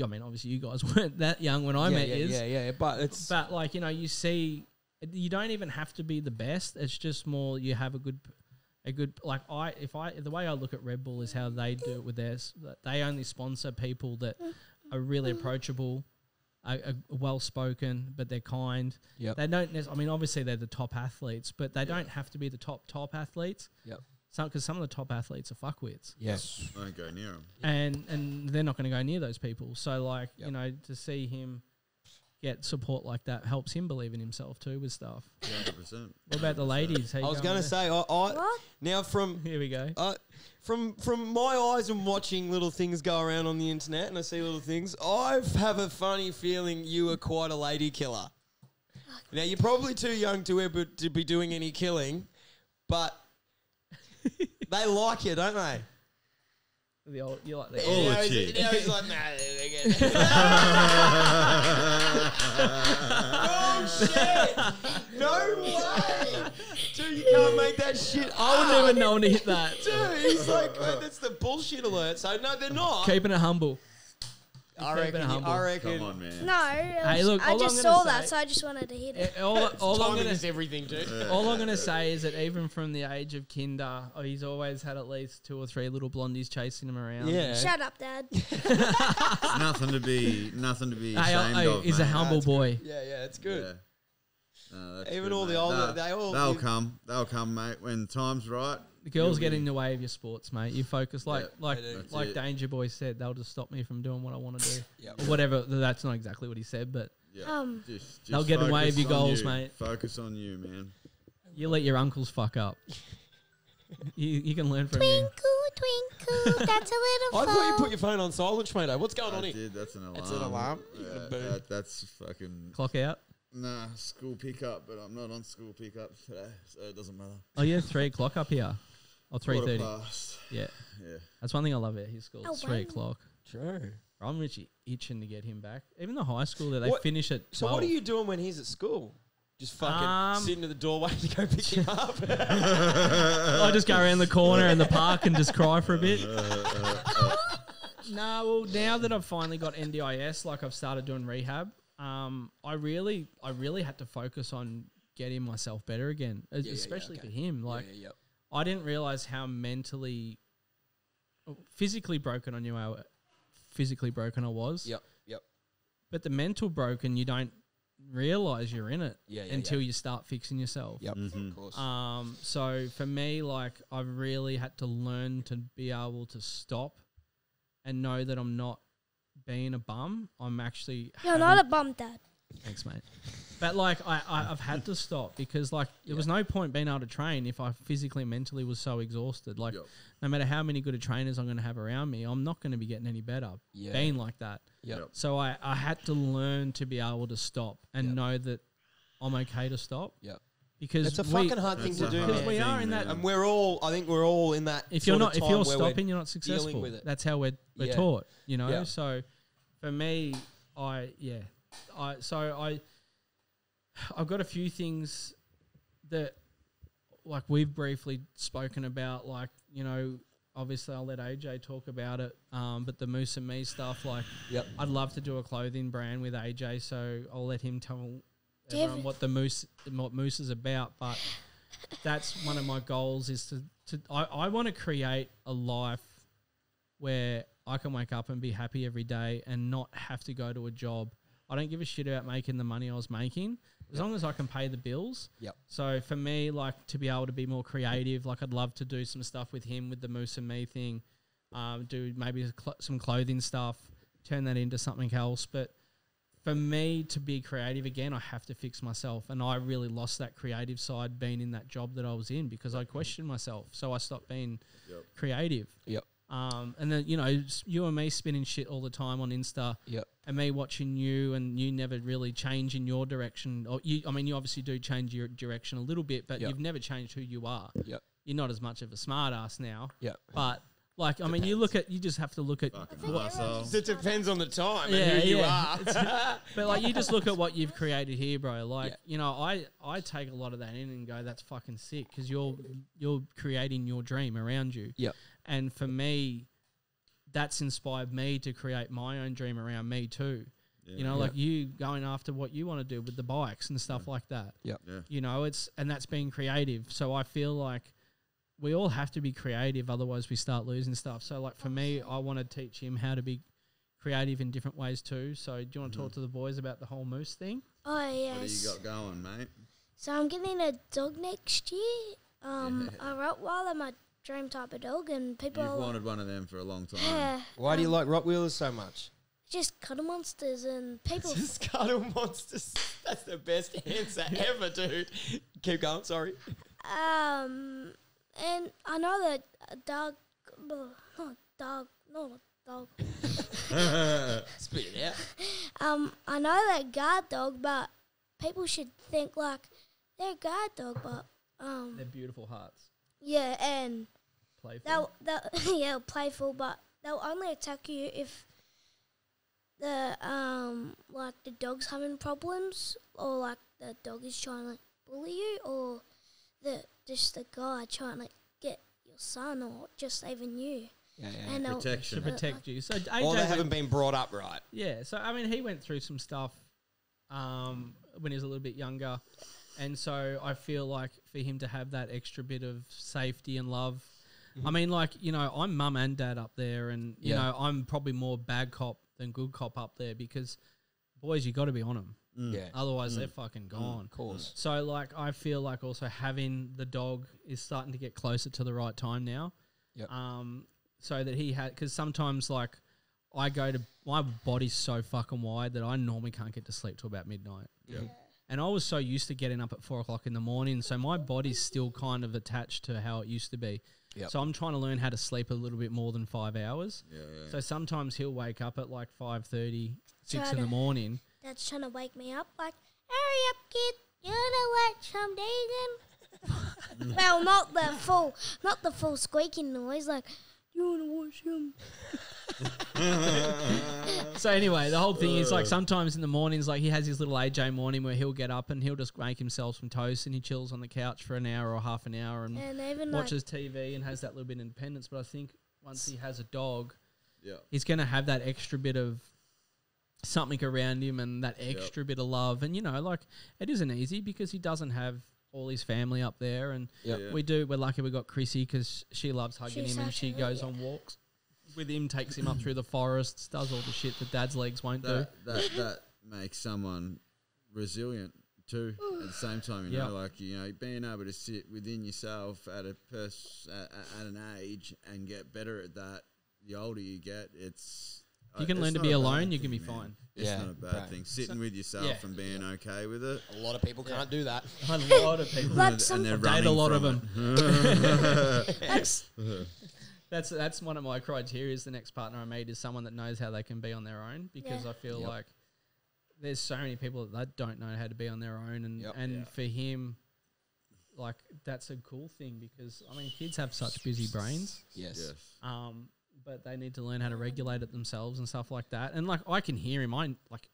I mean, obviously you guys weren't that young when I met you. Yeah. But it's But like, you know, you see, you don't even have to be the best. It's just more you have a good like the way I look at Red Bull is how they do it with theirs. They only sponsor people that are really approachable, are well spoken, but they're kind. Yep. They don't. I mean, obviously they're the top athletes, but they don't have to be the top athletes. Yep. Because some of the top athletes are fuckwits. Yes. I don't go near them. And they're not going to go near those people. So like you know, to see him get support like that helps him believe in himself too with stuff. 100%. What about the ladies? How I you was going going to there? say, What? now from Here we go. from my eyes and watching little things go around on the internet, and I see little things, I have a funny feeling you are quite a lady killer. Now you're probably too young to be doing any killing, but they like you, don't they? The old, you like the All old. the chicks. He's like, nah, oh shit! No way, dude! You can't make that shit. I wouldn't even know when to hit that. Dude, he's like, that's the bullshit alert. So no, they're not. Keeping it humble. I keeping it reckon. humble. I reckon. Come on, man. No, Hey, look, I all just I'm saw gonna that, say- so I just wanted to hit it. All I'm Timing gonna is everything, dude. All I'm going to say is that even from the age of kinder, he's always had at least 2 or 3 little blondies chasing him around. Yeah. Shut up, Dad. Nothing to be Hey, ashamed of. he's a mate. humble boy. Yeah, yeah, it's good. Yeah. No, that's Even good, all the mate. older- they all- They'll come. They'll come, mate. When time's right. The girls you'll get be- in the way of your sports, mate. You focus Yeah, that's it. Danger Boy said. They'll just stop me from doing what I want to do. Yep. Or whatever. That's not exactly what he said, but Yeah. Just They'll get in the way of focus your on goals, you. mate. Focus on you, man. you let your uncles fuck up. you can learn from you. Twinkle, twinkle, that's a little I thought you flow. put your phone on silent, Schmado. What's going on I here? did. That's an alarm. That's an alarm? Yeah, Boom. that's fucking Clock out. school pickup, but I'm not on school pickup today, so it doesn't matter. Oh, yeah, 3 o'clock up here. Or 3:30. 3:30. Yeah. Yeah. That's one thing I love at his school. It's Oh, 3 wow. o'clock. True. I'm actually itching to get him back. Even the high school, they What- finish at 12. So what are you doing when he's at school? Just fucking sitting at the doorway to go pick him up. I just go around the corner in the park and just cry for a bit. No, well, now that I've finally got NDIS, like I've started doing rehab, I really had to focus on getting myself better again, especially for him. Like, I didn't realize how physically broken I knew how physically broken I was. Yep. But the mental broken, you don't realize you're in it Yeah, until you start fixing yourself. Yep. Of course. So for me, like, I've really had to learn to be able to stop and know that I'm not being a bum. I'm actually You're not a bum, Dad. Thanks, mate. But like I've had to stop because like there was no point being able to train if I physically and mentally was so exhausted. Like Yep. no matter how many good trainers I'm going to have around me, I'm not going to be getting any better being like that. Yep. So I had to learn to be able to stop and know that I'm okay to stop. Yep. Because It's a fucking hard thing to do, because man. we are in that. And I think we're all in that. If you're sort of not, if time you're where we're stopping, you're not dealing successful. with it. That's how we're Yeah. taught, you know. Yeah. So for me, I've got a few things that like we've briefly spoken about, like, you know, obviously I'll let AJ talk about it, but the Moose and Me stuff, like, Yep. I'd love to do a clothing brand with AJ, so I'll let him tell David. everyone what Moose is about. But that's one of my goals is I want to create a life where I can wake up and be happy every day and not have to go to a job. I don't give a shit about making the money I was making as long as I can pay the bills. Yep. So for me, like, to be able to be more creative, like, I'd love to do some stuff with him with the Moose and Me thing, do maybe some clothing stuff, turn that into something else. But for me to be creative again, I have to fix myself. And I really lost that creative side being in that job that I was in because I questioned myself. So I stopped being creative. Yep. And then, you know, you and me spinning shit all the time on Insta. Yep. And me watching you and you never really change in your direction. Or you obviously do change your direction a little bit, but Yep. you've never changed who you are. Yep. You're not as much of a smart ass now. Yep. But, like, I mean, you just have to look at It depends on the time Yeah, and who you yeah. are. But like, you just look at what you've created here, bro. Like, Yeah. you know, I take a lot of that in and go, that's fucking sick because you're creating your dream around you. Yep. And for me, that's inspired me to create my own dream around me too. You know, like you going after what you want to do with the bikes and stuff like that. Yep. Yeah. You know, and that's being creative. So I feel like we all have to be creative, otherwise we start losing stuff. So like for me, I want to teach him how to be creative in different ways too. So do you want to talk to the boys about the whole Moose thing? Oh, What do yes. you got going, mate? So I'm getting a dog next year. A Rottweiler, my dream type of dog, and people You've are like, wanted one of them for a long time. yeah, Why do you like Rottweilers so much? just cuddle monsters, and people. Just cuddle monsters. That's the best answer ever, dude. Keep going. Sorry. And I know that a dog, not dog. Spit it out. I know they're guard dog, but people should think like they're a guard dog, but They're beautiful hearts. yeah, and Playful. they'll playful, but they'll only attack you if the like the dog's having problems, or like the dog is trying to like, bully you, or the guy trying to get your son, or just even you. And to Protection. protect you. So AJ Or they went- haven't been brought up right. Yeah, so I mean, he went through some stuff when he was a little bit younger, and so I feel like for him to have that extra bit of safety and love. I mean, like, you know, I'm mum and dad up there, and you know, I'm probably more bad cop than good cop up there because boys, you got to be on them. Yeah. Otherwise, they're fucking gone. Of course. So, like, I feel like also having the dog is starting to get closer to the right time now. Yep. So that he had, because sometimes, like, I go to, my body's so fucking wide that I normally can't get to sleep till about midnight. Yeah. And I was so used to getting up at 4 o'clock in the morning, so my body's still kind of attached to how it used to be. Yep. So I'm trying to learn how to sleep a little bit more than 5 hours. Yeah, yeah. So sometimes he'll wake up at like 5:30, 6 Try in the to- morning. Dad's trying to wake me up, like, hurry up, kid. You wanna watch some Deegan? Well, not the full squeaking noise. Like, you wanna watch him? So anyway, the whole thing is like sometimes in the mornings, like he has his little AJ morning where he'll get up and he'll just make himself some toast and he chills on the couch for an hour or half an hour and And even like, watches TV and has that little bit of independence. But I think once he has a dog, Yeah. he's going to have that extra bit of something around him and that extra bit of love. And, you know, like it isn't easy because he doesn't have all his family up there. And Yep. Yeah. we're lucky we got Chrissy because she loves hugging She's him and such she a- goes yeah. on walks with him, takes him up through the forests, does all the shit that dad's legs won't do. That makes someone resilient too. At the same time, you Yeah. know, like being able to sit within yourself at at an age and get better at that. The older you get, it's If you can learn to not be a bad alone, you can thing, be man. fine. It's Yeah, not a bad right. thing. Sitting with yourself yeah. and being okay with it. A lot of people can't do that. A lot of people. Like and some- they're Date a running lot of from them. it. That's one of my criteria. Is the next partner I meet is someone that knows how they can be on their own because Yeah. I feel Yep. like there's so many people that don't know how to be on their own, and Yep. and Yeah. for him, like that's a cool thing because I mean kids have such busy brains, Yes. Yes. but they need to learn how to regulate it themselves and stuff like that. And like I can hear him. I like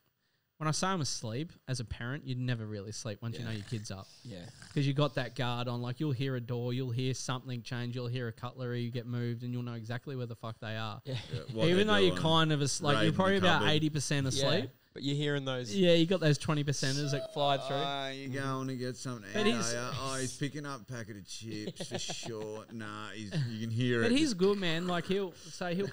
when I say I'm asleep as a parent, you'd never really sleep once you know your kid's up. Yeah. Because you got that guard on, like you'll hear a door, you'll hear something change, you'll hear a cutlery get moved, and you'll know exactly where the fuck they are. Yeah. Yeah, what Even they though do you're on kind of like raid you're in probably the about cupboard. 80% asleep. But you're hearing those. Yeah, you got those 20%ers that fly through. You going to get something? But he's- He's picking up a packet of chips for sure. Nah, you can hear But it. he's good, man. Like he'll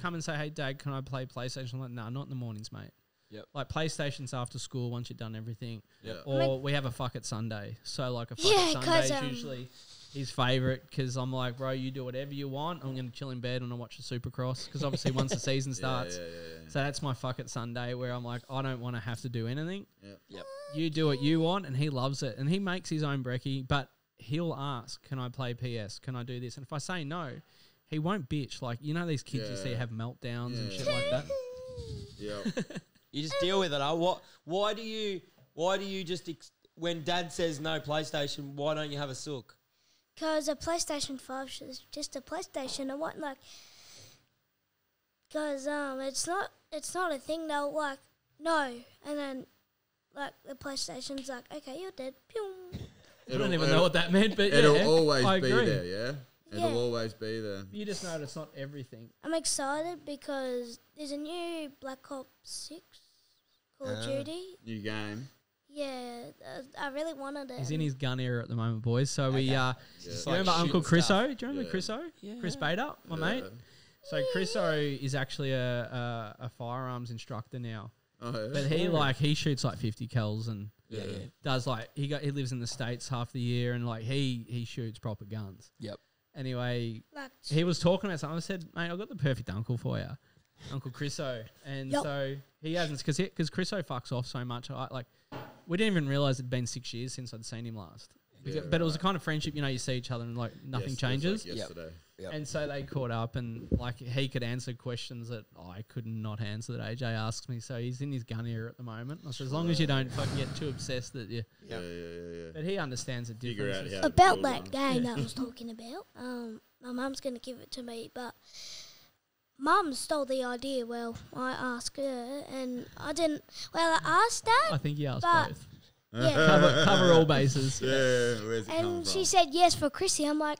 come and say, "Hey, Dad, can I play PlayStation?" I'm like, "Nah, not in the mornings, mate." Yep. Like PlayStation's after school once you've done everything. Yep. Or we have a fuck it Sunday. So like a fuck Yeah, it Sunday 'cause, is usually his favourite because I'm like, bro, you do whatever you want. I'm going to chill in bed and I watch the Supercross because obviously once the season starts. Yeah. So that's my fuck it Sunday where I'm like, I don't want to have to do anything. Yep. You do what you want, and he loves it. And he makes his own brekkie, but he'll ask, can I play PS? Can I do this? And if I say no, he won't bitch. Like, you know these kids you see Yeah. have meltdowns and Yeah. shit like that? Yep. You just deal with it. Why do you just when Dad says no PlayStation? Why don't you have a sook? Because a PlayStation 5 is just a PlayStation. I want like, because it's not a thing. They'll like no, and then like the PlayStation's like, okay, you're dead. Pew. I don't even know what that meant, but It'll yeah, always I be agree. there, yeah? It'll Yeah. always be there. You just know it's not everything. I'm excited because there's a new Black Ops 6 Call of Duty. New game. Yeah, I really wanted it. He's in his gun era at the moment, boys. So we, Just you remember like Uncle shooting stuff. Chriso? Do you remember Yeah. Chriso? Yeah. Chris Bader, my mate. So Chriso is actually a firearms instructor now. Oh, yeah. But he shoots like 50 cals and Yeah. does like he lives in the States half the year and like he shoots proper guns. Yep. Anyway, like, he was talking about something. I said, mate, I've got the perfect uncle for you, Uncle Chriso. And Yup. so he hasn't because Chriso fucks off so much. We didn't even realize it'd been 6 years since I'd seen him last. But it was a kind of friendship, you see each other and like nothing Yes, changes. Like yesterday. Yep. And so they caught up and like he could answer questions that I could not answer that AJ asks me. So he's in his gun era at the moment. I said, as long as you don't fucking get too obsessed that you. Yeah. But he understands the Figure out difference. how about to that build game that I was talking about. My mum's gonna give it to me, but Mum stole the idea. Well, I asked her, and I didn't. Well, I asked I Dad, think he asked But- both. yeah, Cover all bases. Yeah, where's it come and from? she said yes for Chrissy. I'm like,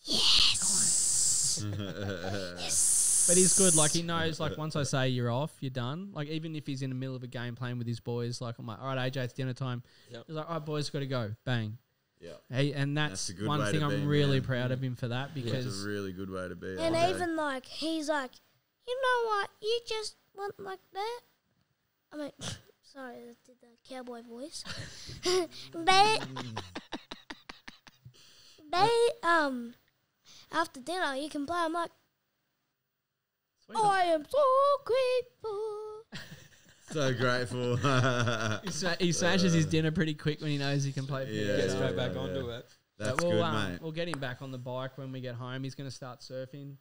yes. Yes. But he's good. Like, he knows, like, once I say you're off, you're done. Like, even if he's in the middle of a game playing with his boys, like, I'm like, all right, AJ, it's dinner time. Yep. He's like, all right, boys, got to go. Bang. Yeah. Hey, and that's That's a good one way thing to I'm be, really man. proud of him for that, It's because a really good way to be. And AJ. even like he's like, you know what? You just want like that. I mean, sorry, I did the cowboy voice. they after dinner you can play. I'm like, Sweet. I am so grateful. So grateful. He smashes his dinner pretty quick when he knows he can play. Yeah. Get straight back onto it. That's we'll, good, mate. We'll get him back on the bike when we get home. He's going to start surfing.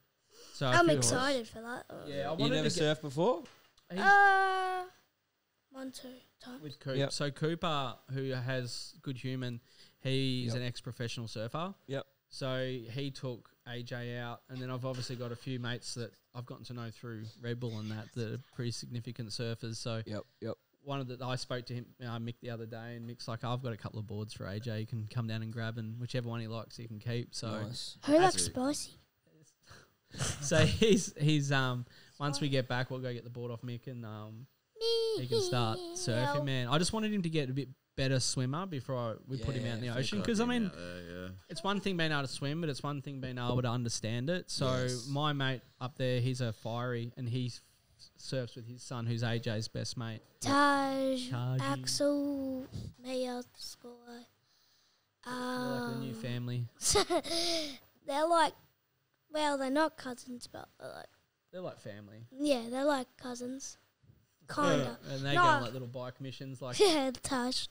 So I'm if you- excited for that. Yeah, I You wanted never to get surfed before? he's 1, 2 times. with Coop. Yep. So Cooper, who has Good Human, he's Yep. an ex-professional surfer. Yep. So he took AJ out, and then I've obviously got a few mates that I've gotten to know through Red Bull and that are pretty significant surfers. So Yep. one of the I spoke to him, Mick, the other day, and Mick's like, I've got a couple of boards for AJ. You can come down and grab, and whichever one he likes, he can keep. So Nice. Who likes That's- spicy? so he's once we get back, we'll go get the board off Mick, and he can start surfing. Man, I just wanted him to get a bit better swimmer before we put him out in the Yeah, ocean, Got because I him mean, out there, yeah. it's one thing being able to swim, but it's one thing being able to understand it. So Yes. my mate up there, he's a fiery, and he surfs with his son, who's AJ's best mate. Taj, Taji. Axel, Maya, Sky. They're like the new family. They're like, well, they're not cousins, but They're like family. yeah, they're like cousins, kinda. And they No. go on like little bike missions. Like, Yeah, Taj.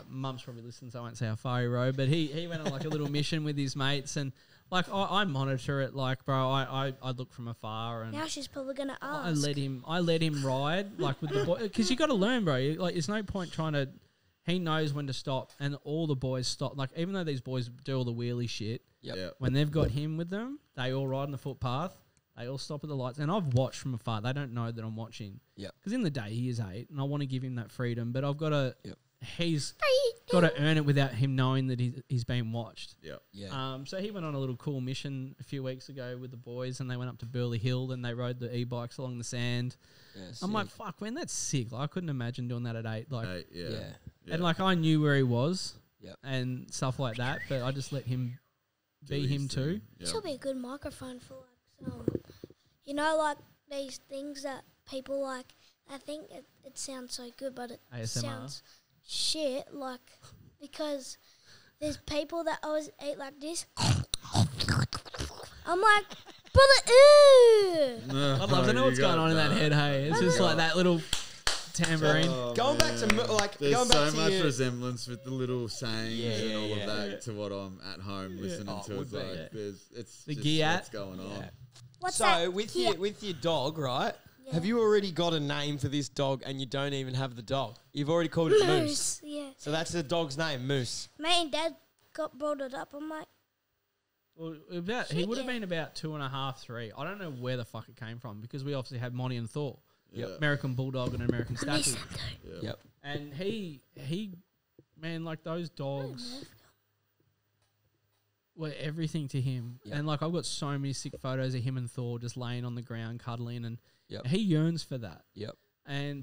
Mum's probably listening, so I won't say how far he rode, but he went on like a little mission with his mates, and like I monitor it. Like, bro, I look from afar, and Now she's probably gonna I ask. let him ride like with the boy, because you got to learn, bro. Like, there's no point trying to. He knows when to stop, and all the boys stop. Like, even though these boys do all the wheelie shit, Yep. Yeah. when they've got him with them, they all ride on the footpath. They all stop at the lights, and I've watched from afar. They don't know that I'm watching. Yep. Because in the day he is 8, and I want to give him that freedom, but I've got to. Yep. He's got to earn it without him knowing that he's being watched. Yeah. Yeah. So he went on a little cool mission a few weeks ago with the boys, and they went up to Burley Hill, and they rode the e-bikes along the sand. Yeah, I'm like, sick. fuck, man, that's sick. Like, I couldn't imagine doing that at 8. Like, Hey, yeah. Yeah. and like I knew where he was, Yep. and stuff like that, but I just let him Do be his him too. thing. This Yeah. will be a good microphone for you know, like these things that people like. I think it sounds so good, but it ASMR. sounds shit. Like because there's people that always eat like this. I'm like, brother, ew. I'd love to know what's going on in that head. Hey, it's just like that little tambourine. Going back to There's going back so to much your, resemblance with the little sayings Yeah, and yeah, all yeah. of that to what I'm at home listening Oh, to. would It's be. like Yeah. it's The just Giat. what's going on. Yeah. What's So that? with Yeah. your dog, right? Yeah. Have you already got a name for this dog, and you don't even have the dog? You've already called it Moose. Moose? Yeah. So that's the dog's name, Moose. Mate and Dad brought it up. I'm like, Well, he would have been about 2.5, 3. I don't know where the fuck it came from, because we obviously had Monty and Thor, Yeah. American Bulldog and American I miss Staffy, them too. Yeah. Yep. and he, man, like those dogs were everything to him. Yep. And like I've got so many sick photos of him and Thor just laying on the ground cuddling, and Yep. he yearns for that. Yep.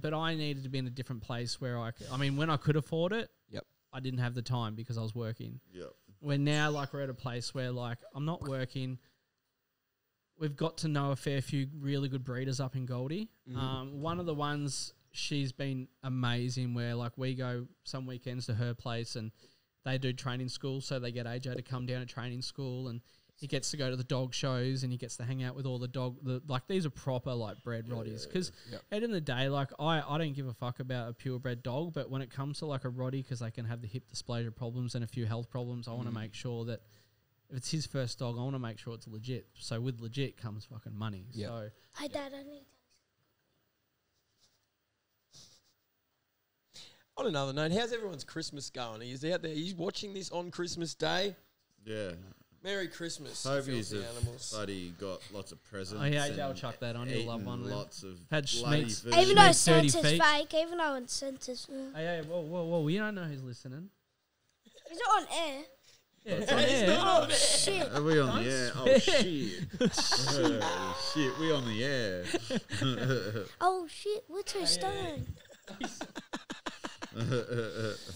But I needed to be in a different place where I mean, when I could afford it, Yep. I didn't have the time because I was working. Yeah. We're now like we're at a place where like I'm not working. We've got to know a fair few really good breeders up in Goldie. One of the ones, she's been amazing, where like we go some weekends to her place and they do training school, so they get AJ to come down to training school, and he gets to go to the dog shows and he gets to hang out with all like these are proper like bred roddies. Because Yep. at the end of the day, like I don't give a fuck about a purebred dog, but when it comes to like a roddie, because they can have the hip dysplasia problems and a few health problems, I want to make sure that if it's his first dog, I want to make sure it's legit. So with legit comes fucking money. Yep. So Hey, Dad, I need On another note, how's everyone's Christmas going? Are you out there? Are you watching this on Christmas Day? Yeah. Merry Christmas, Hope you he's filthy animals. bloody got lots of presents. Oh, yeah, and I'll chuck that on. You'll love eaten one of them. Lots of Had bloody Schmeats. food. Even though Schmeats 30 Santa's feet. fake, even though Santa's... hey, whoa, you don't know who's listening. Is it on air? Yeah, it's on air. Oh shit! Are we on the air? Oh shit! Shit, we on the air. Oh shit! We're too stoned.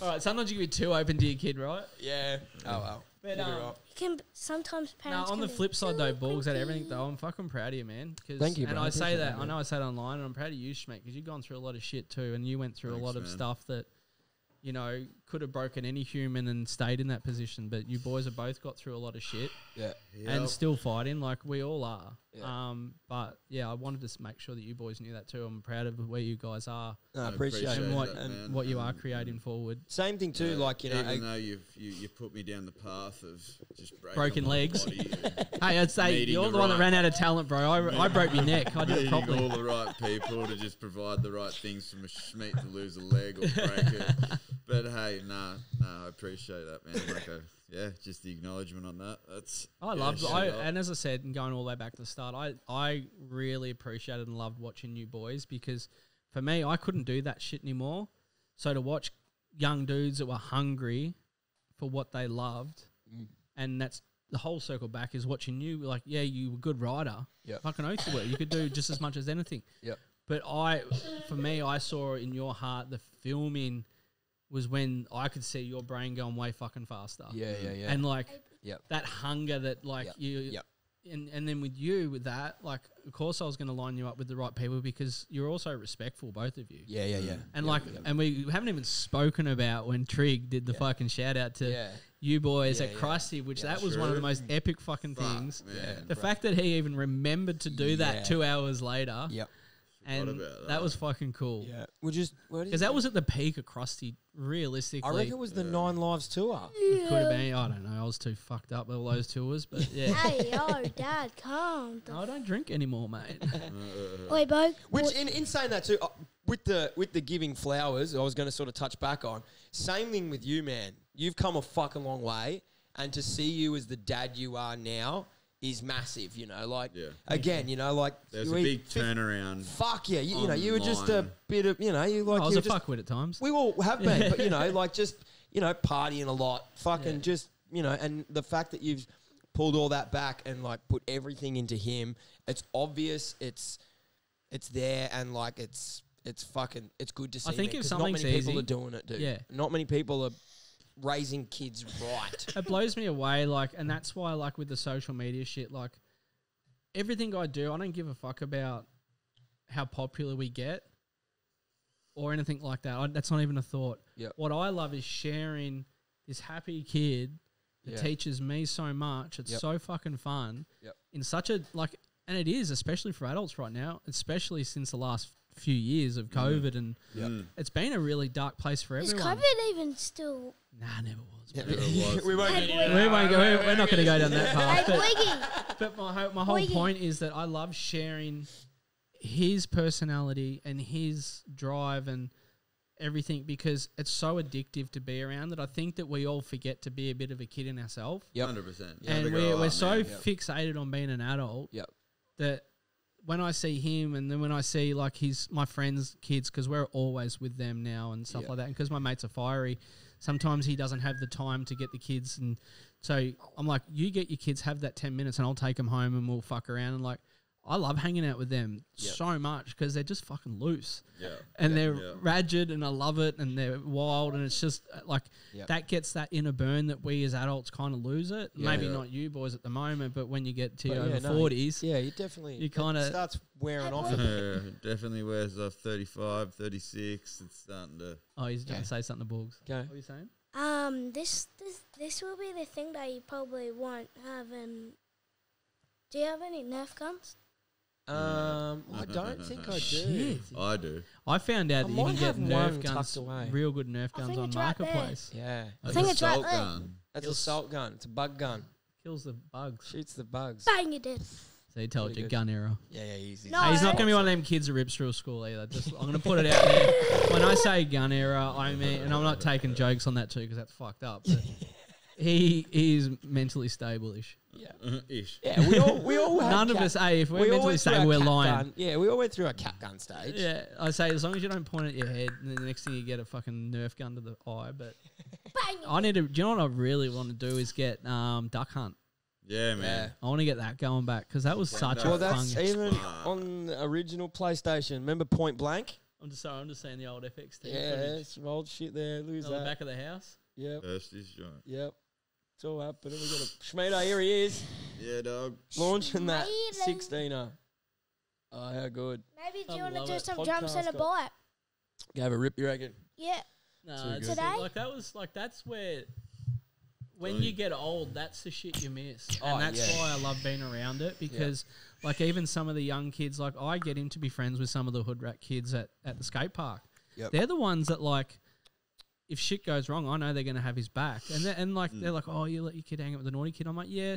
All right, sometimes you can be too open to your kid, right? Yeah. Oh well. But You can sometimes no, parents. on the can be flip side too though, Balls, out of open. everything though, I'm fucking proud of you, man. Thank you, And bro. I say Appreciate that, that, I know I say it online, and I'm proud of you, Schmeck, because you've gone through a lot of shit too, and you went through a Thanks, lot of man. stuff that, you know, could have broken any human and stayed in that position. But you boys have both got through a lot of shit Yeah. and still fighting, like we all are. Yeah. But yeah, I wanted to make sure that you boys knew that too. I'm proud of where you guys are No, I I appreciate appreciate it. and what that, man. what you are creating forward. Same thing too. Like you know, even though you put me down the path of just Broken my legs. body and Hey, I'd say Meeting you're the the one that right- ran out of talent, bro. I broke your neck. I did it meeting properly. all the right people to just provide the right things for Schmeck to lose a leg or break it. But hey, nah, I appreciate that, man. Like, just the acknowledgement on that. That's I loved shut up. and as I said, and going all the way back to the start, I really appreciated and loved watching you boys, because for me, I couldn't do that shit anymore. So to watch young dudes that were hungry for what they loved, and that's the whole circle back is watching you. Like, yeah, you were a good rider. Yep. Fucking oath you were. You could do just as much as anything. Yep. But for me, I saw in your heart the filming was when I could see your brain going way fucking faster. yeah. And like Yep. that hunger that like Yep. you Yep. and then with you with that, like of course I was going to line you up with the right people, because you're also respectful, both of you. Yeah. And Yep, like, yep. and we haven't even spoken about when Trig did the fucking shout out to Yeah. you boys Yeah, at yeah. Krusty, which Yeah, that was one of the true. most epic fucking Fuck, things. man. The fact that he even remembered to do that Yeah. 2 hours later, Yep. and about that that. was fucking cool. Yeah. We're just Because that was at the peak of Krusty, realistically. I reckon it was the 9 Lives tour. It could have been. I don't know. I was too fucked up with all those tours, but yeah. Hey, yo, Dad, calm. I don't drink anymore, mate. Wait, Bo. Which in saying that too, with the giving flowers, I was going to sort of touch back on. Same thing with you, man. You've come a fucking long way, and to see you as the dad you are now is massive. You know, like Yeah. again, you know, like There's you a eat big 50 turnaround. Fuck yeah, you know, you were just a online. bit of, you know, you like I was you a were just, fuckwit at times. we all have been, but you know, like just you know, partying a lot, fucking Yeah. just you know, and the fact that you've pulled all that back and like put everything into him, it's obvious, it's there, and like it's fucking it's good to see. think man, if 'cause not something's many people easy- are doing it, dude. Yeah. Not many people are raising kids right. It blows me away, like, and that's why, like, with the social media shit, like, everything I do, I don't give a fuck about how popular we get or anything like that. That's not even a thought. Yep. What I love is sharing this happy kid that Yeah. teaches me so much. It's Yep. so fucking fun. Yep. In such a, like, and it is, especially for adults right now, especially since the last few years of COVID, and it's been a really dark place for Is everyone. COVID even still? Nah, never was. Yeah. was. we won't Hey, get boy. into We that. won't go, we're not going to go down that path. Hey, But, Wiggy. but my whole Wiggy. point is that I love sharing his personality and his drive and everything, because it's so addictive to be around that I think that we all forget to be a bit of a kid in ourselves. Yep. 100%. And we're so fixated on being an adult Yep. that when I see him, and then when I see like my friends' kids, because we're always with them now and stuff Yeah. like that, and because my mates are fiery, sometimes he doesn't have the time to get the kids, and so I'm like, you get your kids, have that 10 minutes, and I'll take them home and we'll fuck around. And like, I love hanging out with them Yep. so much because they're just fucking loose. Yeah. And they're Yeah. ragged, and I love it, and they're wild, and it's just like Yep. that gets that inner burn that we as adults kind of lose it. Yeah. Maybe Yeah. not you boys at the moment, but when you get to But over yeah, no, 40s, Yeah, you definitely You it kinda- starts wearing off. Definitely wears off 35, 36. It's starting to. oh, he's going Yeah. to say something to Boogs. Okay. What are you saying? This will be the thing that you probably won't have. And do you have any Nerf guns? I don't think I do. Shit. I do. I found out I that you can might get have Nerf one guns, tucked away. real good Nerf I guns think on it's right there. Marketplace. Yeah, I think it's right assault there. gun. that's a salt gun. It's a bug gun. Kills the bugs. Shoots the bugs. Bang, you did. So he told Pretty you, good. gun error. Yeah, easy. No. Hey, he's not I- going to be one of them kids that rips through a school either. Just I'm going to put it out there. When I say gun error, I mean, and I'm not taking jokes on that too because that's fucked up. But he is mentally stable-ish. Yeah, Ish. yeah. We all had None of cat- us, hey, if we're we all mentally went through stable, our we're cat lying. gun. Yeah, we all went through our cat gun stage. Yeah, I say as long as you don't point at your head, and then the next thing you get a fucking Nerf gun to the eye. But I need to. Do you know what I really want to do is get duck hunt. Yeah, man. I want to get that going back because that was such Well, a that's fun. even on the original PlayStation. Remember Point Blank? I'm just seeing the old FX team. Yeah, some old shit there. Look at On the that. back of the house. Yep, First is joint. yep. It's all happening. We got a Schmido. Here he is, Yeah, dog. launching that Schmido. 16er. Oh, how good! Maybe do I you want to love do it. some Podcast jumps and a got- bike? Have a rip, you reckon? Yeah. No, Too it's good. Today? like that was like that's where when you get old, that's the shit you miss, and Oh, that's yeah. why I love being around it because like even some of the young kids, like I get him to be friends with some of the hood rat kids at the skate park. Yep. They're the ones that like. If shit goes wrong, I know they're going to have his back, and they're like, oh, you let your kid hang out with the naughty kid. I'm like, yeah,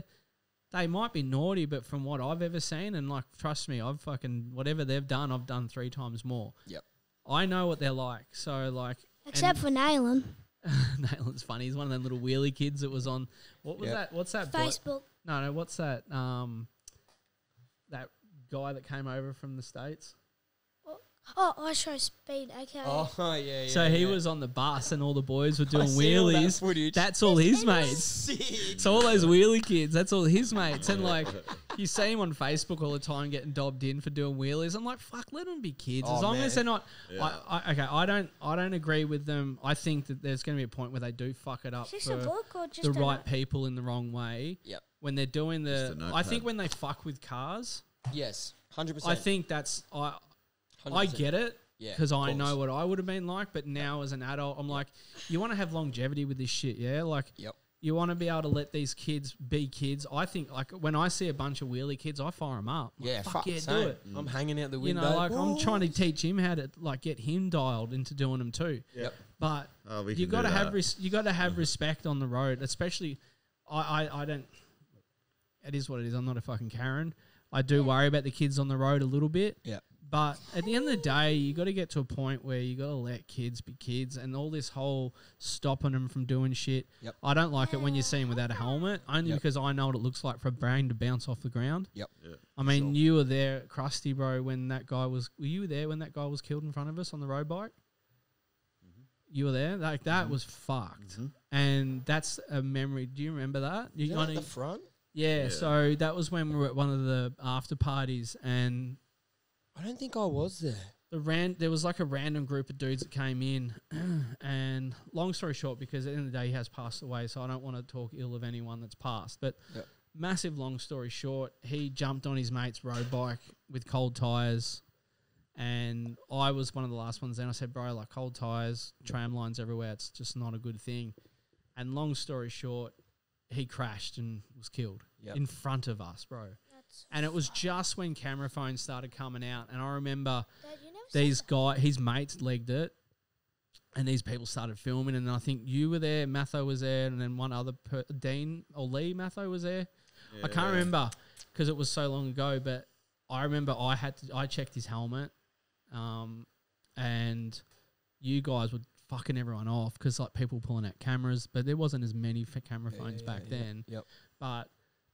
they might be naughty, but from what I've ever seen, and like, trust me, I've fucking whatever they've done, I've done 3 times more. Yep. I know what they're like. So like, Except for Nayland. Nalen's funny. He's one of them little wheelie kids that was on. What was Yep. that? What's that? Facebook. No. What's that? That guy that came over from the States. Oh, I show speed. Okay. Oh yeah. So he was on the bus, and all the boys were doing see all that wheelies. footage. That's all his mates. Sick. So all those wheelie kids, that's all his mates. And like, you see him on Facebook all the time getting dobbed in for doing wheelies. I'm like, fuck, let them be kids. As Oh, long man. as they're not. Yeah. I don't agree with them. I think that there's going to be a point where they do fuck it up Is this a for book or just the a right people in the wrong way. Yep. When they're doing Just the, a I think notepad. when they fuck with cars, Yes, 100%. I think that's I 100%. get it. Yeah, Because of I know course. what I would have been like, but now as an adult, I'm like, you want to have longevity with this shit, yeah? Like, Yep. you want to be able to let these kids be kids. I think, like, when I see a bunch of wheelie kids, I fire them up. I'm like, Yeah, fuck yeah, same. do it. I'm hanging out the You window. know, like, I'm Whoa. trying to teach him how to, like, get him dialed into doing them too. Yep. But Oh, we you can got to do have that. you got to have respect on the road, especially. I don't. It is what it is. I'm not a fucking Karen. I do worry about the kids on the road a little bit. Yeah. But at the end of the day, you got to get to a point where you got to let kids be kids, and all this whole stopping them from doing shit. Yep. I don't like it when you see them without a helmet, only Yep. because I know what it looks like for a brain to bounce off the ground. Yep. Yeah. I mean, you were there, Krusty, bro, when that guy was. Were you there when that guy was killed in front of us on the road bike? You were there. Like that was fucked, and that's a memory. Do you remember that? Is You, that I at know- the front? yeah. Yeah. So that was when we were at one of the after parties, and I don't think I was there. there was like a random group of dudes that came in, and long story short, because at the end of the day he has passed away, so I don't want to talk ill of anyone that's passed. But Yep. massive long story short, he jumped on his mate's road bike with cold tires, and I was one of the last ones there. And I said, bro, like cold tires, tram lines everywhere, it's just not a good thing. And long story short, he crashed and was killed Yep. in front of us, bro. That's And it was just when camera phones started coming out, and I remember Dad, you never said these his mates legged it, and these people started filming, and I think you were there, Matho was there, and then one other Dean or Lee Matho was there. I can't remember because it was so long ago, but I remember I checked his helmet, and you guys were fucking everyone off because like people pulling out cameras, but there wasn't as many camera phones back then. Yep. But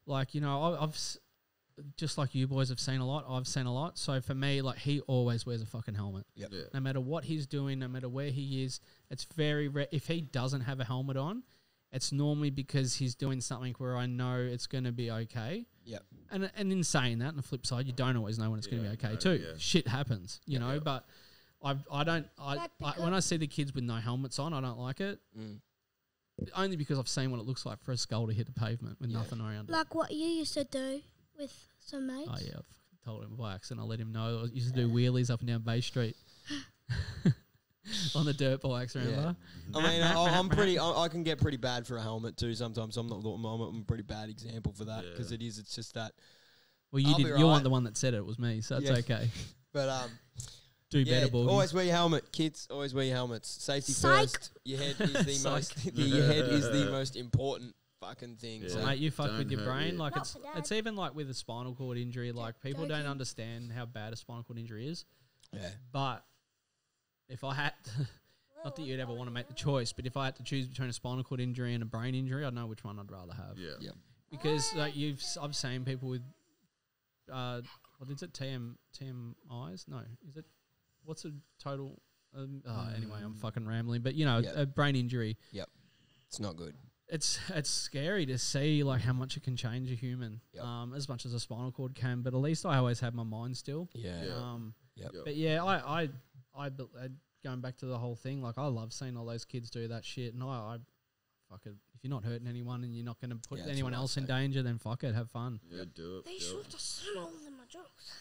like I've just like you boys have seen a lot. I've seen a lot. So for me, like he always wears a fucking helmet. Yep. Yeah. No matter what he's doing, no matter where he is, it's very rare. If he doesn't have a helmet on, it's normally because he's doing something where I know it's going to be okay. Yep. And in saying that, on the flip side, you don't always know when it's going to be okay no, too. yeah. Shit happens, you know. But I don't. Like When I see the kids with no helmets on, I don't like it. Mm. Only because I've seen what it looks like for a skull to hit the pavement with nothing around it. like what you used to do with some mates. Oh yeah, I've told him by accident. I let him know. I used to do wheelies up and down Bay Street on the dirt bikes. Remember? I mean, I'm pretty. I can get pretty bad for a helmet too. Sometimes I'm a pretty bad example for that because Yeah. It's just that. Well, you I'll be did. right. You weren't the one that said it. It was me, so it's Yeah. okay. But Do yeah, better, boys. always wear your helmet, kids. Always wear your helmets. Safety Psych. first. Your head is the Psych. most. Your head is the most important fucking thing. Yeah. So Mate, you fuck Don't with your hurt brain. you. Like Not it's for Dad. it's even like with a spinal cord injury. Like people don't joking. understand how bad a spinal cord injury is. yeah, But if I had, not that you'd ever want to make the choice, but if I had to choose between a spinal cord injury and a brain injury, I'd know which one I'd rather have. Yeah. yeah. Because like I've seen people with, what is it? TMIs? No, is it? What's a total? Anyway, I'm fucking rambling. But you know, Yep. a brain injury. Yep. It's not good. It's scary to see like how much it can change a human, Yep. as much as a spinal cord can. But at least I always have my mind still. Yeah. Yep. But yeah, I going back to the whole thing. Like I love seeing all those kids do that shit, and I fuck it. If you're not hurting anyone and you're not going to put Yeah, that's anyone what I else in say. danger, then fuck it, have fun. Yeah, do it. They do should it. have smaller than my jokes.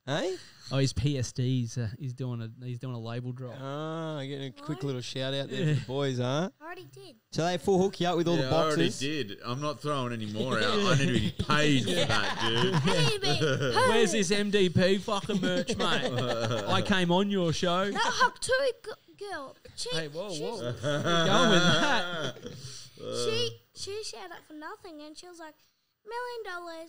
Hey? Oh, his PSDs. He's doing a label drop. Ah, getting a quick No. little shout out there for the boys, huh? I already did. So they full hook you up with all Yeah, the I already boxes. did. I'm not throwing any more out. I need to be paid for that, dude. Hey, babe. Where's this MDP fucking merch, mate? I came on your show. That Haktui girl. Hey, whoa, she's- whoa. Going with that. She shared up for nothing, and she was like, $1 million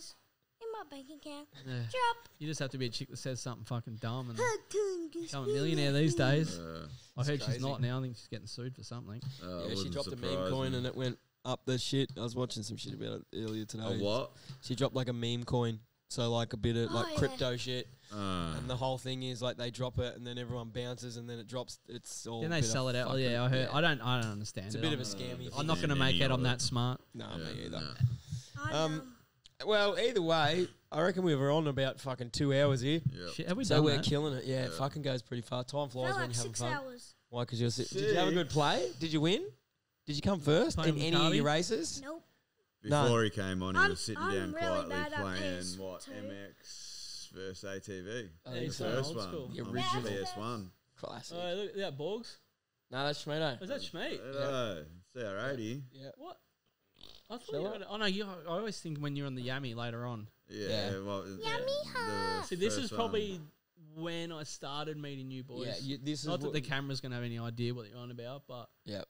in my bank account. Yeah. Drop. You just have to be a chick that says something fucking dumb and Haktui. become a millionaire these days. I heard she's crazy. not now. I think she's getting sued for something. Yeah, she dropped a meme coin and it went up the shit. I was watching some shit about it earlier today. A what? She dropped like a meme coin. So like a bit of like Oh, yeah. crypto shit. Uh, And the whole thing is like they drop it and then everyone bounces and then it drops. It's all. Then a they bit of sell it out. Oh, fucking- yeah, I heard. I don't understand It's a it. bit of I'm- a scam. I'm not going to make it. I'm that smart. No, me either. I know. Well, either way, I reckon we were on about fucking 2 hours here. Yeah. Shit, have we So done we're that? killing it. Yeah, it fucking goes pretty fast. Time flies Felt when like you're having 6 fun. hours. Why? Because you're. Did you have a good play? Did you win? Did you come first Playing in with any of Carly? your races? Nope. Before he came on, he I'm- was sitting I'm down really quietly bad at playing PS2. MX versus ATV. Oh, Yeah, the he's first old First one. school. The on original. PS1. Classic. Oh, look at that, Borgs. No, that's Schmedo. Was that Schmeat? It's our 80. Yeah. What? I thought Shall you I? were gonna, oh no, I always think when you're on the Yummy later on. Yeah. Yeah. Well, Yummy See, this first is one. probably when I started meeting you boys. Yeah, this is Not that what- the camera's gonna have any idea what you're on about, but Yeah,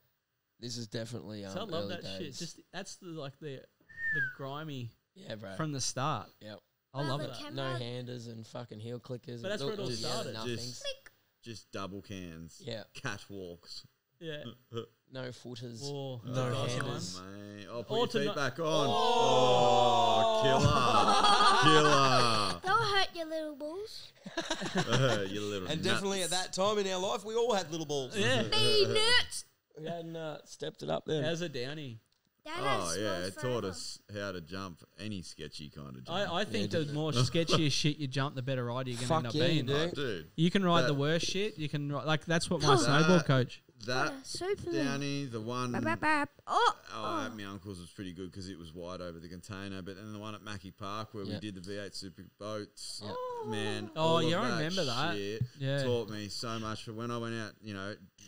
this is definitely. so I love early that shit. days. Just that's the grimy yeah, bro. from the start. Yep. I love the it. camera- No handers and fucking heel clickers. But that's where it all started. Nothings. Just double cans. Yeah. Catwalks. Yeah. No footers. Or No the dice handers. line. Mate. I'll Or put your to feet not- back on. Oh, killer. Don't hurt your little balls. Killer. You little And definitely at nuts. that time in our life, we all had little balls. Yeah. Be nuts. We hadn't stepped it up then. How's a downy? Dad Oh, has yeah. balls It taught forever. us how to jump any sketchy kind of jump. I think the more sketchiest shit you jump, the better rider you're gonna end Fuck up yeah, being. you do. Oh, dude. You can ride That- the worst shit. You can like that's what my That- snowboard coach. That Yeah, super. Downy, the one Bap, bap, bap. Oh, at my uncle's was pretty good because it was wide over the container. But then the one at Mackie Park where Yeah. we did the V8 Super Boats, Yeah. man. Oh, all of yeah, I remember that. shit Yeah. taught me so much. For when I went out,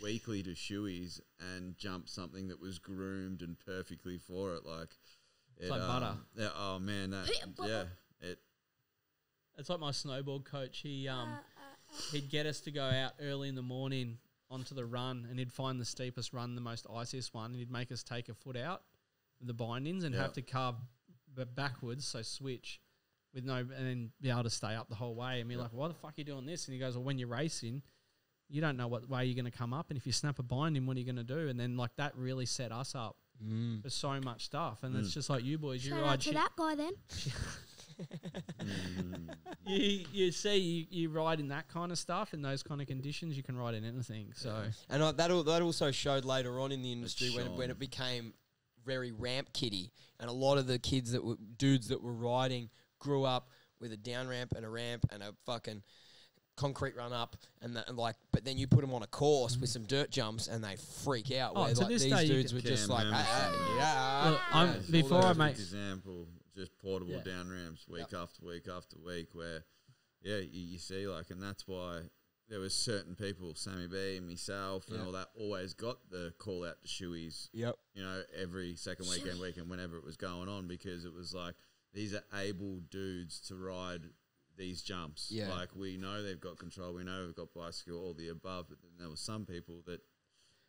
weekly to Shoeys and jumped something that was groomed and perfectly for it, like like butter. Yeah, oh man, that Peanut butter. yeah, it It's like my snowboard coach. He'd get us to go out early in the morning onto the run, and he'd find the steepest run, the most iciest one, and he'd make us take a foot out of the bindings and Yeah. have to carve backwards, so switch with no, and then be able to stay up the whole way. And be like, "Why the fuck are you doing this?" And he goes, "Well, when you're racing, you don't know what way you're going to come up, and if you snap a binding, what are you going to do?" And then like that really set us up for so much stuff. And it's just like you boys, you shout ride out to shit. that guy then. You see, you ride in that kind of stuff, in those kind of conditions, you can ride in anything. So And that also showed later on in the industry when shone. it became very ramp kitty, and a lot of the kids that were dudes that were riding grew up with a down ramp and a ramp and a fucking concrete run up, and but then you put them on a course with some dirt jumps and they freak out. Oh, where to like this these day you dudes can- were just Cam like, Emerson. yeah. Look, Yeah, before I perfect make example, just portable Yeah. down ramps week after week after week, where you see like, and that's why there was certain people, Sammy B and myself and Yeah. all that, always got the call out to Shoeys, Yep. every second weekend, whenever it was going on, because it was like these are able dudes to ride these jumps. Yeah. Like we know they've got control, we know we've got bicycle, all the above, but then there were some people that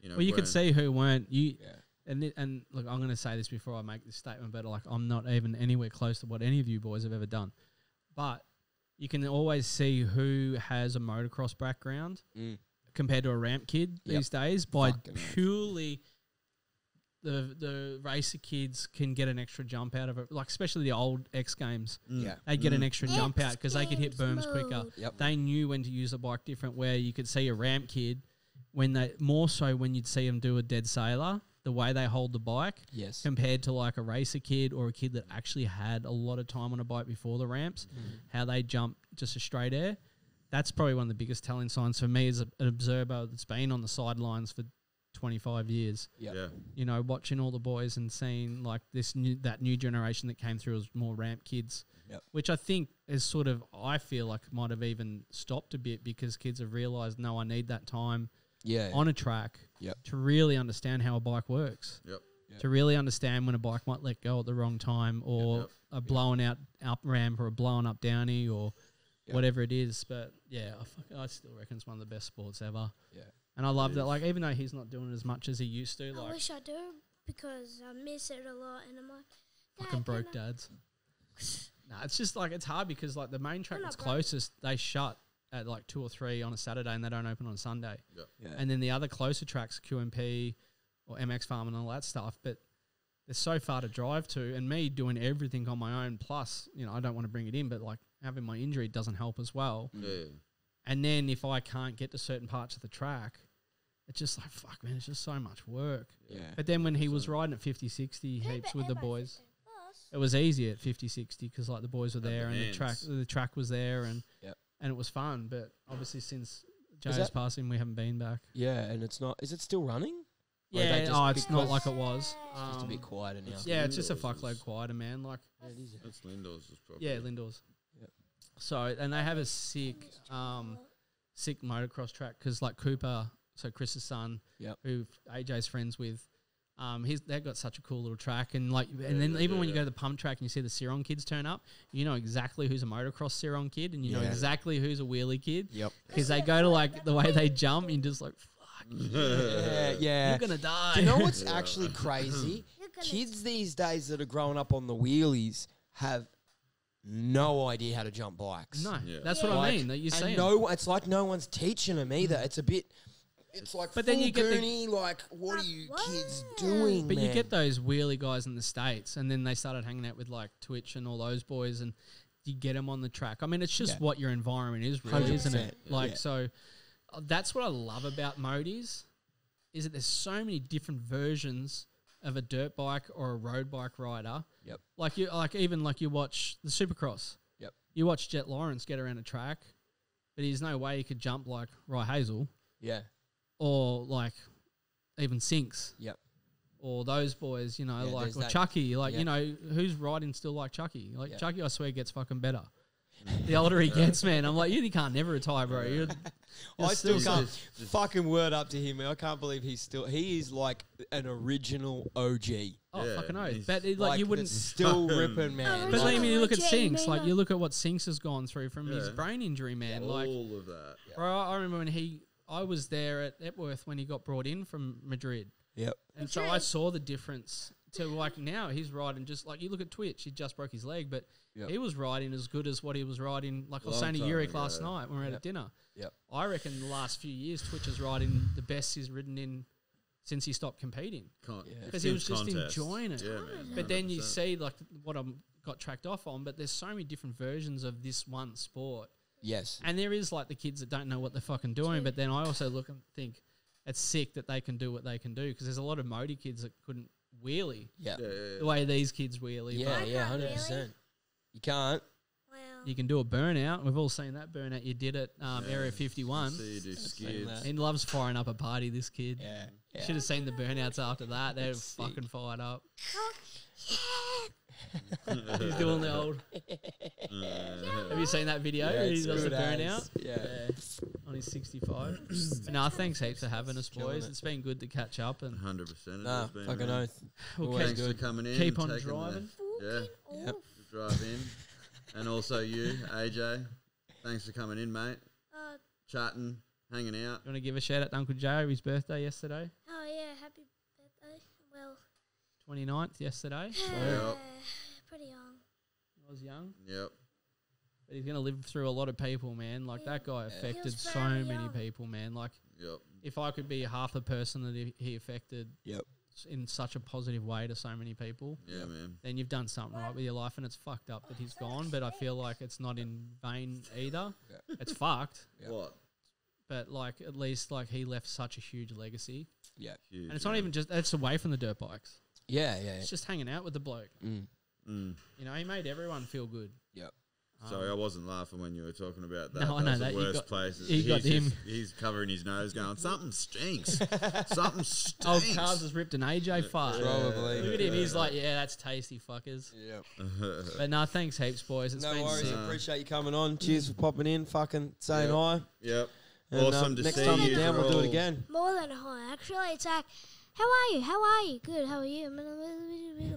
well, you could weren't- see who weren't you. Yeah. And look, I'm going to say this before I make this statement, but like I'm not even anywhere close to what any of you boys have ever done. But you can always see who has a motocross background compared to a ramp kid these days by Fucking oath. purely the racer kids can get an extra jump out of it, like especially the old X Games. Yeah. They get an extra jump out because they could hit X berms Games quicker. mode. Yep. They knew when to use the bike different. Where you could see a ramp kid when they more so when you'd see them do a dead sailor, the way they hold the bike Yes. compared to like a racer kid or a kid that actually had a lot of time on a bike before the ramps, how they jump just a straight air. That's probably one of the biggest telling signs for me as an observer that's been on the sidelines for 25 years. Yep. Yeah. You know, watching all the boys and seeing like that new generation that came through as more ramp kids, Yep. which I think is sort of, I feel like might have even stopped a bit because kids have realised, no, I need that time Yeah. on a track Yep. to really understand how a bike works. Yep. To really understand when a bike might let go at the wrong time or Yep. a blowing out up ramp or a blowing up downy or Yep. whatever it is. But yeah, I still reckon it's one of the best sports ever. Yeah. And I love that, like, even though he's not doing it as much as he used to, I like, wish I do because I miss it a lot, and I'm like, fucking "Dad, broke can I-" dads. Nah, it's just like, it's hard because like the main track We're that's not broke. closest, they shut at like 2 or 3 on a Saturday and they don't open on a Sunday. Yeah. And then the other closer tracks, QMP or MX Farm and all that stuff, but they're so far to drive to. And me doing everything on my own, plus, you know, I don't want to bring it in, but like having my injury doesn't help as well. Yeah. And then if I can't get to certain parts of the track, it's just like, fuck, man, it's just so much work. Yeah. But then when he was riding at 50, 60 Yeah, heaps but with the everybody boys, said boss. it was easy at 50, 60 because like the boys were Had there the and hands. the track was there and Yep. and it was fun. But obviously since Is Jay's that- passing, we haven't been back. Yeah, and it's not. Is it still running? Or are they Yeah, just- oh, it's not because- like it was. Just a bit quieter now. Yeah, it's just a Lindors fuckload is- quieter, man. Like, That's Lindors is probably. yeah, Lindors. Yep. So, and they have a sick motocross track because like Cooper, so Chris's son, Yep. who AJ's friends with, they've got such a cool little track, and like, and then even when you go to the pump track and you see the Ciron kids turn up, you know exactly who's a motocross Ciron kid, and you know Yeah. exactly who's a wheelie kid, Yep. because they go to like the way they jump, and just like, fuck, Yeah, yeah. you're gonna die. Do you know what's actually crazy? You're gonna- Kids these days that are growing up on the wheelies have no idea how to jump bikes. No, Yeah. that's what Like, I mean. That you and see. no, it's like no one's teaching them either. It's a bit. It's like, But then you get the- goony, like, what are you What? kids doing? But you man? get those wheelie guys in the States, and then they started hanging out with like Twitch and all those boys, and you get them on the track. I mean, it's just Yeah. what your environment is, really, isn't it? 100%, Like, yeah. so that's what I love about Modies, is that there's so many different versions of a dirt bike or a road bike rider. Yep. Like you watch the Supercross. Yep. You watch Jet Lawrence get around a track, but there's no way he could jump like Rye Hazel Yeah. or like even Sinks. Yep. Or those boys, you know, Yeah, like, there's or that- Chucky, like, yeah. you know, who's riding still like Chucky? Like, Yeah. Chucky, I swear, gets fucking better. The older he gets, man, I'm like, you can't never retire, bro. You're I still still can't fucking word up to him. I can't believe he is like an original OG. oh, Yeah, fucking oath. he's- But it, like, you wouldn't. that's still ripping, man. But Like- then when you look at OG, Sinks, like, Nina. you look at what Sinks has gone through from his Yeah. brain injury, man. Like, all of that. bro, I remember when I was there at Epworth when he got brought in from Madrid. Yep. And so I saw the difference to like now he's riding just like you look at Twitch, he just broke his leg, but Yep. he was riding as good as what he was riding. Like I was Long saying to time Yurik ago. last night when we were Yep. at dinner. Yep. I reckon the last few years Twitch is riding the best he's ridden in since he stopped competing. Because he was Since just contest. enjoying it. Yeah, man. But then you 100%. see like what I got tracked off on, but there's so many different versions of this one sport. Yes. And there is like the kids that don't know what they're fucking doing, but then I also look and think it's sick that they can do what they can do because there's a lot of Modi kids that couldn't wheelie Yeah. Yeah. the way these kids wheelie. Yeah. but Yeah. can't 100%. You can't. Wow. you can do a burnout. We've all seen that burnout you did at Area 51. So you do skids. He loves firing up a party, this kid. Yeah. Yeah. Should have seen the burnouts after that. They're fucking fired up. He's doing the old. Have you seen that video? Yeah, he it's does the good as. burnout. Yeah. On his 65. But no, thanks heaps for having us, Killing boys. it. It's been good to catch up and 100%. Nah, It has been, fucking man. oath. we'll Always keep, Thanks for coming in. keep on taking the- driving. Yeah, Yep. drive in. And also you, AJ. Thanks for coming in, mate. Chatting, hanging out. You want to give a shout out to Uncle Joe, his birthday yesterday, Oh yeah, happy birthday. Well, 29th yesterday. pretty young. I was young, Yep. but he's going to live through a lot of people, man. Like, that guy affected was so very many young. people, man. Like, Yep. if I could be half the person that he affected Yep. in such a positive way to so many people, Yeah, man. then you've done something right with your life, and it's fucked up that he's gone, but I feel like it's not in vain either. It's fucked. Yep. What? but like at least like he left such a huge legacy. Yeah. Huge, And it's not even just it's away from the dirt bikes. Yeah. It's just hanging out with the bloke. Mm. You know, he made everyone feel good. Yep. Sorry, I wasn't laughing when you were talking about that. No, I know was that. the You worst got- places. you got him. He's covering his nose, going, "Something stinks. Something stinks." Old Cars has ripped an AJ fart. Probably. Look at him. He's like, yeah, that's tasty, fuckers. Yep. But no, thanks heaps, boys. It's No been worries. sick. Appreciate you coming on. Cheers for popping in. Fucking saying Yep. hi. Yep. And, Awesome to next see time you. you're down, we'll do it all. again. More than a hi. Actually, it's like, how are you? How are you? Good. How are you?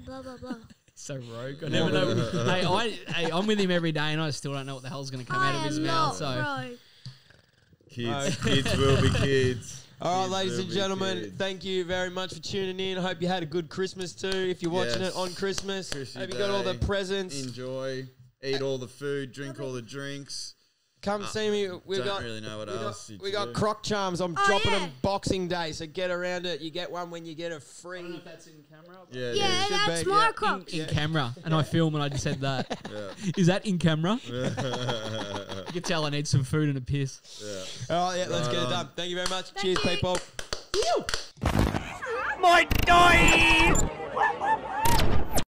Blah blah blah. So rogue. I never know. Hey, I'm with him every day, and I still don't know what the hell's going to come out of his am mouth. not, So bro. Kids will be kids. All right, Kids ladies will and be gentlemen, kids. thank you very much for tuning in. I hope you had a good Christmas too. If you're watching Yes. it on Christmas, Chrissy hope you got all the Day. presents. Enjoy. Eat all the food. Drink all the drinks. Come see me. We Don't got really know what else you we do. got Croc Charms. I'm Oh, dropping yeah. them Boxing Day, so get around it. You get one when you get a I don't know free. if that's in camera. Yeah, Yeah, should that's be, my yeah. crocs. In camera, and I film and I just said that. Yeah. Is that in camera? Yeah. You can tell I need some food and a piss. All right, yeah, let's Right get it on. done. Thank you very much. Thank Cheers, you. people. My guy!